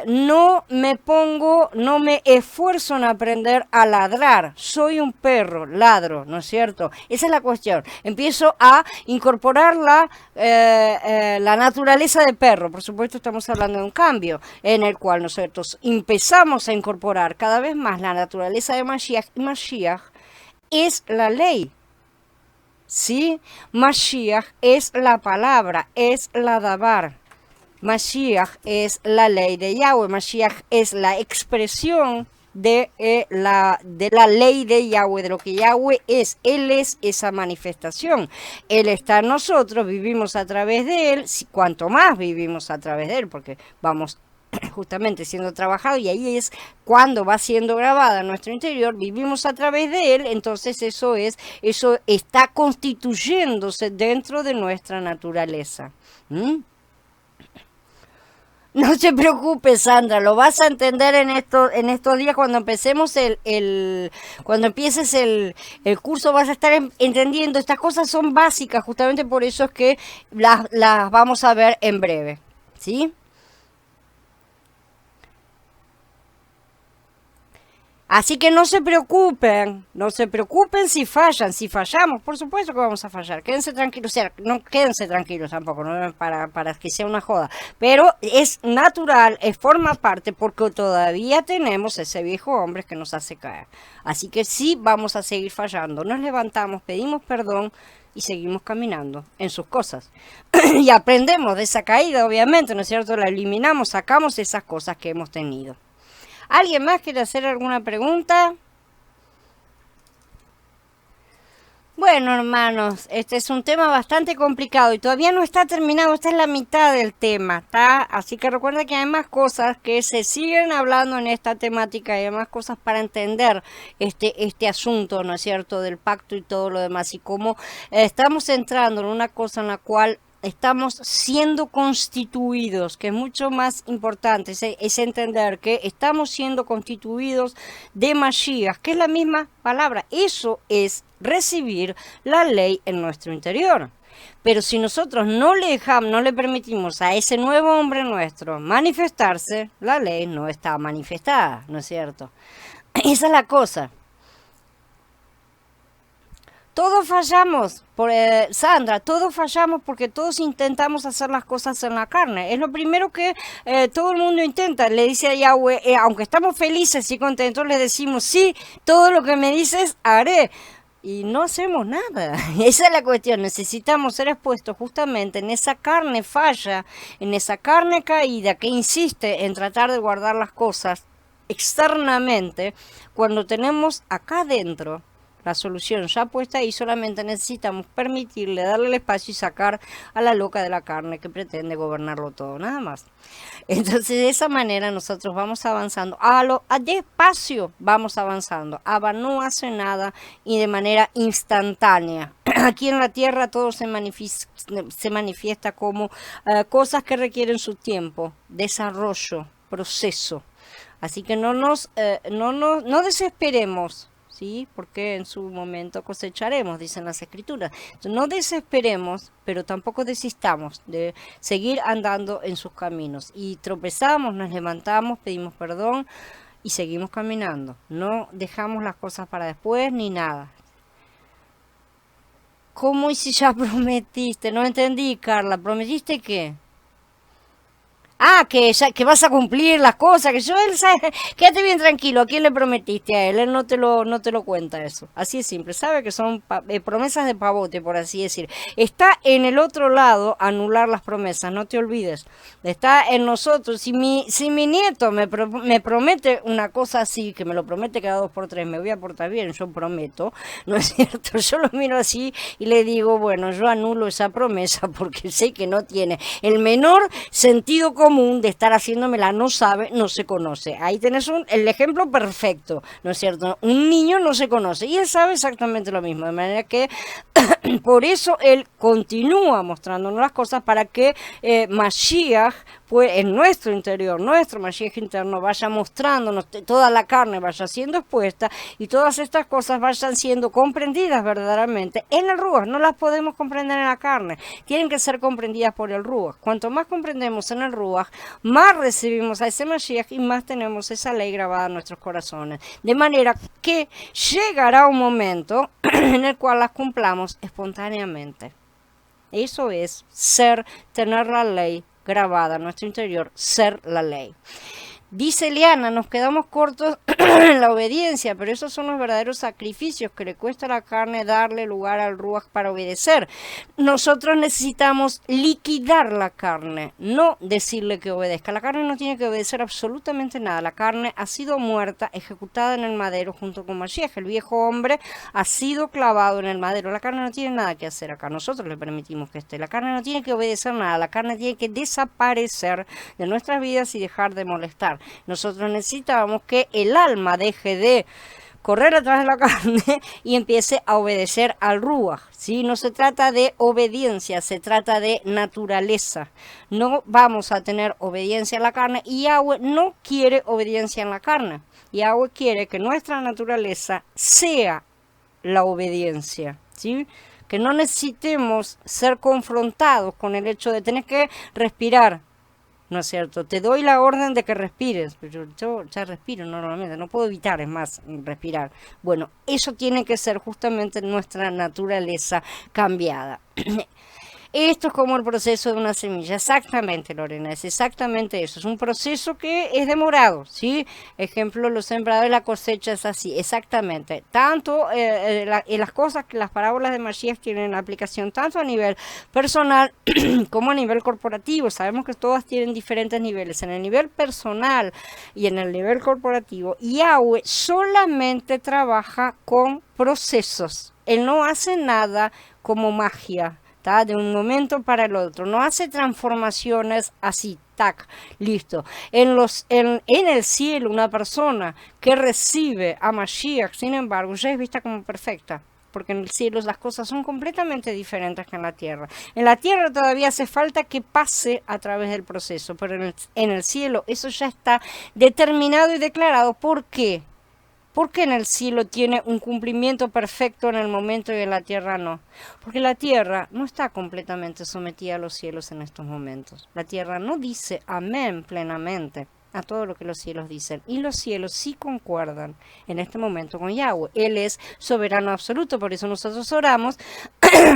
No me esfuerzo en aprender a ladrar. Soy un perro, ladro, ¿no es cierto? Esa es la cuestión. Empiezo a incorporar la naturaleza de perro. Por supuesto, estamos hablando de un cambio en el cual nosotros empezamos a incorporar cada vez más la naturaleza de Mashiach. Y Mashiach es la ley. ¿Sí? Mashiach es la palabra, es la dabar. Mashiach es la ley de Yahweh. Mashiach es la expresión de la ley de Yahweh, de lo que Yahweh es. Él es esa manifestación. Él está en nosotros, vivimos a través de Él. Cuanto más vivimos a través de Él, porque vamos justamente siendo trabajado, y ahí es cuando va siendo grabada en nuestro interior, vivimos a través de él, entonces eso está constituyéndose dentro de nuestra naturaleza. ¿Mm? No se preocupe, Sandra, lo vas a entender en estos días cuando empecemos cuando empieces el curso, vas a estar entendiendo. Estas cosas son básicas, justamente por eso es que las vamos a ver en breve, ¿sí? Así que no se preocupen si fallan, si fallamos, por supuesto que vamos a fallar, quédense tranquilos, o sea, no quédense tranquilos tampoco, no para que sea una joda, pero es natural, forma parte, porque todavía tenemos ese viejo hombre que nos hace caer, así que sí vamos a seguir fallando, nos levantamos, pedimos perdón y seguimos caminando en sus cosas, y aprendemos de esa caída, obviamente, ¿no es cierto?, la eliminamos, sacamos esas cosas que hemos tenido. ¿Alguien más quiere hacer alguna pregunta? Bueno, hermanos, este es un tema bastante complicado y todavía no está terminado, esta es la mitad del tema, ¿está? Así que recuerda que hay más cosas que se siguen hablando en esta temática, hay más cosas para entender este asunto, ¿no es cierto?, del pacto y todo lo demás, y cómo estamos entrando en una cosa en la cual estamos siendo constituidos, que es mucho más importante, es entender que estamos siendo constituidos de Mashiach, que es la misma palabra. Eso es recibir la ley en nuestro interior. Pero si nosotros no le dejamos, no le permitimos a ese nuevo hombre nuestro manifestarse, la ley no está manifestada, ¿no es cierto? Esa es la cosa. Todos fallamos, Sandra, todos fallamos porque todos intentamos hacer las cosas en la carne. Es lo primero que todo el mundo intenta. Le dice a Yahweh, aunque estamos felices y contentos, le decimos, sí, todo lo que me dices, haré. Y no hacemos nada. Esa es la cuestión. Necesitamos ser expuestos justamente en esa carne falla, en esa carne caída que insiste en tratar de guardar las cosas externamente, cuando tenemos acá adentro la solución ya puesta y solamente necesitamos permitirle, darle el espacio y sacar a la loca de la carne que pretende gobernarlo todo, nada más. Entonces de esa manera nosotros vamos avanzando, despacio vamos avanzando. Abba no hace nada y de manera instantánea. Aquí en la tierra todo se manifiesta como cosas que requieren su tiempo, desarrollo, proceso. Así que no desesperemos. ¿sí? Porque en su momento cosecharemos, dicen las escrituras. Entonces, no desesperemos, pero tampoco desistamos de seguir andando en sus caminos. Y tropezamos, nos levantamos, pedimos perdón y seguimos caminando. No dejamos las cosas para después ni nada. ¿Cómo y si ya prometiste? No entendí, Carla. ¿Prometiste qué? Ah, que vas a cumplir las cosas, que yo, él sabe, quédate bien tranquilo, ¿a quién le prometiste? A él no te lo cuenta eso. Así es simple, sabe que son promesas de pavote, por así decir. Está en el otro lado anular las promesas, no te olvides. Está en nosotros. Si mi nieto me promete una cosa así, que me lo promete cada 2 por 3, me voy a portar bien, yo prometo, ¿no es cierto? Yo lo miro así y le digo, bueno, yo anulo esa promesa porque sé que no tiene el menor sentido común de estar haciéndomela, no sabe, no se conoce. Ahí tenés el ejemplo perfecto, ¿no es cierto? Un niño no se conoce y él sabe exactamente lo mismo, de manera que por eso él continúa mostrándonos las cosas para que Mashiach, pues en nuestro interior, nuestro Mashiach interno, vaya mostrándonos, toda la carne vaya siendo expuesta y todas estas cosas vayan siendo comprendidas verdaderamente en el Ruach. No las podemos comprender en la carne, tienen que ser comprendidas por el Ruach. Cuanto más comprendemos en el Ruach, más recibimos a ese Mashiach y más tenemos esa ley grabada en nuestros corazones. De manera que llegará un momento en el cual las cumplamos espontáneamente. Eso es tener la ley grabada en nuestro interior, ser la ley. Dice Eliana, nos quedamos cortos en la obediencia, pero esos son los verdaderos sacrificios que le cuesta a la carne darle lugar al Ruach para obedecer. Nosotros necesitamos liquidar la carne, no decirle que obedezca. La carne no tiene que obedecer absolutamente nada. La carne ha sido muerta, ejecutada en el madero junto con Mashiach. El viejo hombre ha sido clavado en el madero. La carne no tiene nada que hacer acá. Nosotros le permitimos que esté. La carne no tiene que obedecer nada. La carne tiene que desaparecer de nuestras vidas y dejar de molestar. Nosotros necesitamos que el alma deje de correr atrás de la carne y empiece a obedecer al Ruach, ¿sí? No se trata de obediencia, se trata de naturaleza. No vamos a tener obediencia a la carne y Yahweh no quiere obediencia en la carne. Yahweh quiere que nuestra naturaleza sea la obediencia, ¿sí? Que no necesitemos ser confrontados con el hecho de tener que respirar. ¿No es cierto? Te doy la orden de que respires, pero yo ya respiro normalmente, no puedo evitar, es más, respirar. Bueno, eso tiene que ser justamente nuestra naturaleza cambiada. Esto es como el proceso de una semilla, exactamente, Lorena, es exactamente eso, es un proceso que es demorado, ¿sí? Ejemplo, los sembradores, la cosecha es así, exactamente. Tanto las cosas que las parábolas de Mashiach tienen aplicación tanto a nivel personal como a nivel corporativo. Sabemos que todas tienen diferentes niveles. En el nivel personal y en el nivel corporativo, Yahweh solamente trabaja con procesos. Él no hace nada como magia, de un momento para el otro, no hace transformaciones así, tac, listo. En el cielo, una persona que recibe a Mashiach, sin embargo, ya es vista como perfecta, porque en el cielo las cosas son completamente diferentes que en la tierra. En la tierra todavía hace falta que pase a través del proceso, pero en el cielo eso ya está determinado y declarado. ¿Por qué? Porque en el cielo tiene un cumplimiento perfecto en el momento y en la tierra no. Porque la tierra no está completamente sometida a los cielos en estos momentos. La tierra no dice amén plenamente a todo lo que los cielos dicen. Y los cielos sí concuerdan en este momento con Yahweh. Él es soberano absoluto, por eso nosotros oramos,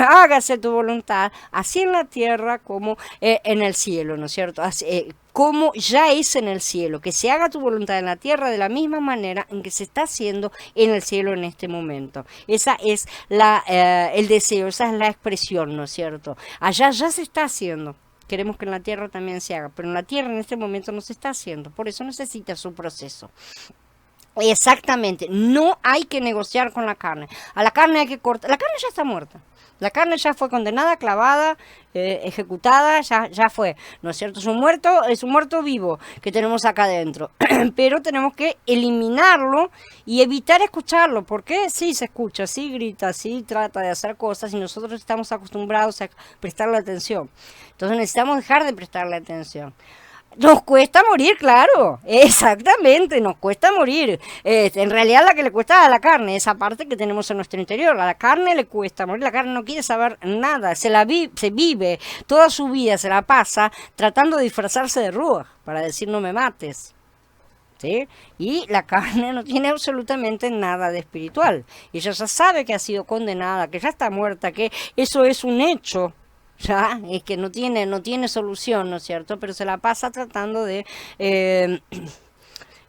hágase tu voluntad, así en la tierra como en el cielo, ¿no es cierto? Así, como ya es en el cielo, que se haga tu voluntad en la tierra de la misma manera en que se está haciendo en el cielo en este momento. Esa es el deseo, esa es la expresión, ¿no es cierto? Allá ya se está haciendo. Queremos que en la tierra también se haga, pero en la tierra en este momento no se está haciendo, por eso necesita su proceso. Exactamente, no hay que negociar con la carne. A la carne hay que cortar, la carne ya está muerta. La carne ya fue condenada, clavada, ejecutada, ya fue, ¿no es cierto? Es un muerto vivo que tenemos acá adentro, pero tenemos que eliminarlo y evitar escucharlo, porque sí se escucha, sí grita, sí trata de hacer cosas y nosotros estamos acostumbrados a prestarle atención. Entonces necesitamos dejar de prestarle atención. Nos cuesta morir, claro, exactamente, nos cuesta morir. En realidad la que le cuesta a la carne, esa parte que tenemos en nuestro interior, a la carne le cuesta morir, la carne no quiere saber nada, se vive, toda su vida se la pasa tratando de disfrazarse de Ruach, para decir no me mates. ¿Sí? Y la carne no tiene absolutamente nada de espiritual. Y ella ya sabe que ha sido condenada, que ya está muerta, que eso es un hecho. Ya, es que no tiene solución, ¿no es cierto? Pero se la pasa tratando eh,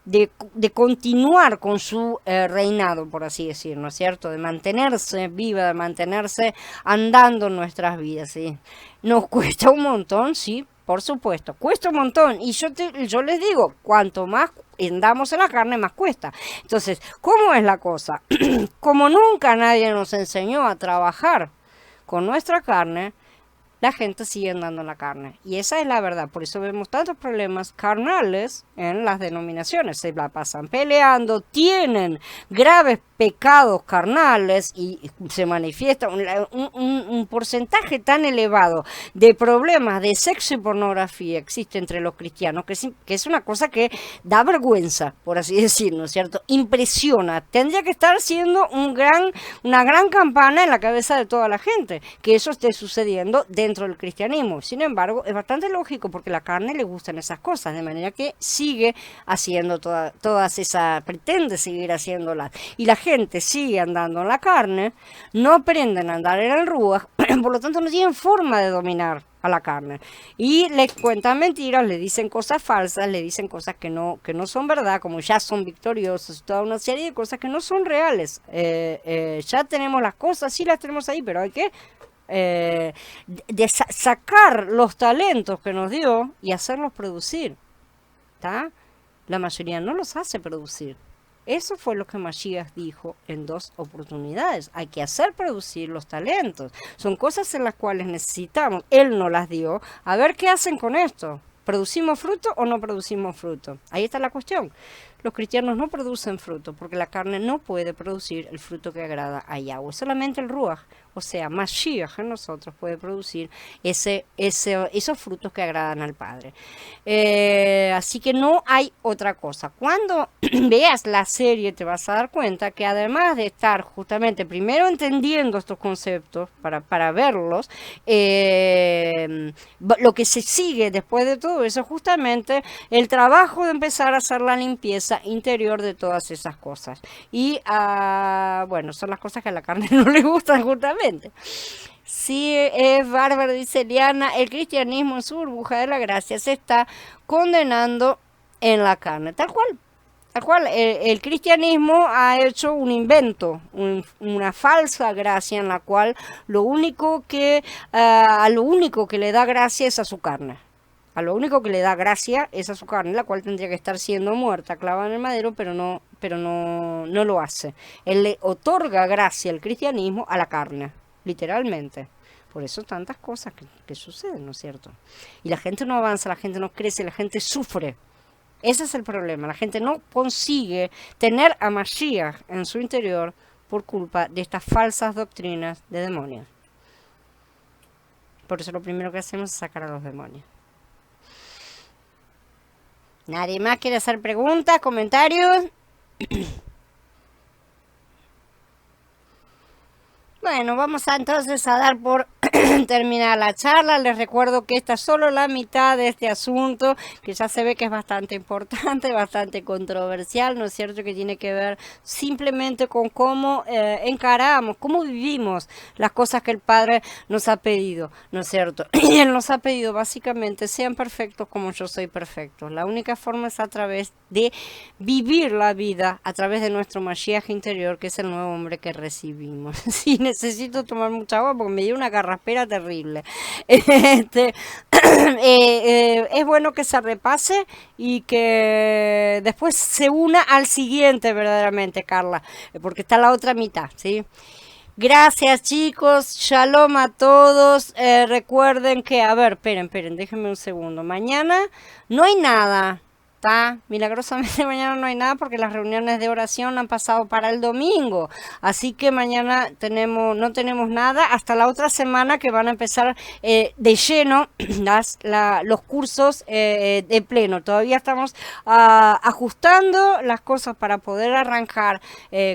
de continuar con su reinado, por así decir, ¿no es cierto? De mantenerse viva, de mantenerse andando en nuestras vidas, ¿sí? Nos cuesta un montón, sí, por supuesto, cuesta un montón. Y yo les digo, cuanto más andamos en la carne, más cuesta. Entonces, ¿cómo es la cosa? Como nunca nadie nos enseñó a trabajar con nuestra carne, la gente sigue andando en la carne. Y esa es la verdad. Por eso vemos tantos problemas carnales en las denominaciones. Se la pasan peleando, tienen graves pecados carnales y se manifiesta un porcentaje tan elevado de problemas de sexo y pornografía existe entre los cristianos, que es una cosa que da vergüenza, por así decirlo, ¿no es cierto? Impresiona. Tendría que estar siendo una gran campana en la cabeza de toda la gente, que eso esté sucediendo dentro del cristianismo. Sin embargo, es bastante lógico porque a la carne le gustan esas cosas, de manera que sigue haciendo todas esas, pretende seguir haciéndolas. Y la gente sigue andando en la carne, no aprenden a andar en el ruaj, por lo tanto no tienen forma de dominar a la carne. Y les cuentan mentiras, le dicen cosas falsas, le dicen cosas que no son verdad, como ya son victoriosos, toda una serie de cosas que no son reales. Ya tenemos las cosas, sí las tenemos ahí, pero hay que sacar los talentos que nos dio y hacerlos producir. ¿Tá? La mayoría no los hace producir. Eso fue lo que Mashiach dijo en 2 oportunidades. Hay que hacer producir los talentos. Son cosas en las cuales necesitamos. Él nos las dio. A ver qué hacen con esto. ¿Producimos fruto o no producimos fruto? Ahí está la cuestión. Los cristianos no producen fruto porque la carne no puede producir el fruto que agrada a Yahweh. Solamente el Ruach, o sea, Mashiach en nosotros puede producir esos frutos que agradan al Padre. Así que no hay otra cosa. Cuando veas la serie te vas a dar cuenta que además de estar justamente primero entendiendo estos conceptos para verlos, lo que se sigue después de todo eso es justamente el trabajo de empezar a hacer la limpieza interior de todas esas cosas. Y bueno, son las cosas que a la carne no le gustan justamente. Sí, es bárbaro, dice Eliana, el cristianismo en su burbuja de la gracia se está condenando en la carne, tal cual. Tal cual, el cristianismo ha hecho un invento, una falsa gracia en la cual a lo único que le da gracia es a su carne. A lo único que le da gracia es a su carne, la cual tendría que estar siendo muerta, clavada en el madero, pero no lo hace. Él le otorga gracia al cristianismo a la carne, literalmente. Por eso tantas cosas que suceden, ¿no es cierto? Y la gente no avanza, la gente no crece, la gente sufre. Ese es el problema. La gente no consigue tener a Mashiach en su interior por culpa de estas falsas doctrinas de demonios. Por eso lo primero que hacemos es sacar a los demonios. ¿Nadie más quiere hacer preguntas, comentarios? Bueno, vamos entonces a dar por terminar la charla. Les recuerdo que esta es solo la mitad de este asunto, que ya se ve que es bastante importante, bastante controversial, ¿no es cierto? Que tiene que ver simplemente con cómo encaramos, cómo vivimos las cosas que el Padre nos ha pedido, ¿no es cierto? Y Él nos ha pedido básicamente, sean perfectos como yo soy perfecto. La única forma es a través de vivir la vida, a través de nuestro Mashiach interior, que es el nuevo hombre que recibimos. Sí, necesito tomar mucha agua porque me dio una garraspera terrible. Es bueno que se repase y que después se una al siguiente verdaderamente, Carla, porque está la otra mitad, ¿sí? Gracias, chicos, shalom a todos. Recuerden que, a ver, esperen, déjenme un segundo. Mañana no hay nada. está. Milagrosamente mañana no hay nada porque las reuniones de oración han pasado para el domingo. Así que mañana no tenemos nada hasta la otra semana que van a empezar de lleno los cursos de pleno. Todavía estamos ajustando las cosas para poder arrancar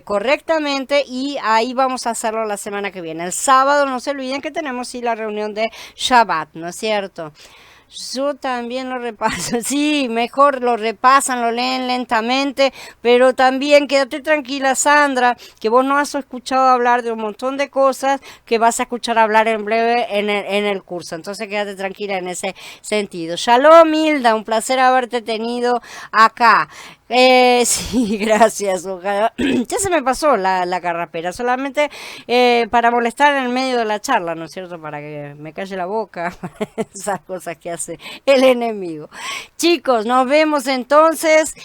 correctamente y ahí vamos a hacerlo la semana que viene. El sábado no se olviden que tenemos sí la reunión de Shabbat, ¿no es cierto? Yo también lo repaso, sí, mejor lo repasan, lo leen lentamente, pero también quédate tranquila, Sandra, que vos no has escuchado hablar de un montón de cosas que vas a escuchar hablar en breve en el curso, entonces quédate tranquila en ese sentido. Shalom, Hilda, un placer haberte tenido acá. Sí, gracias, ojalá. Ya se me pasó la carraspera, solamente para molestar en el medio de la charla, ¿no es cierto? Para que me calle la boca, esas cosas que hace el enemigo. Chicos, nos vemos entonces.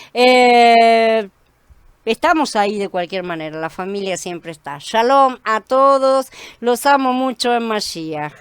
Estamos ahí de cualquier manera, la familia siempre está. Shalom a todos, los amo mucho en Mashiach.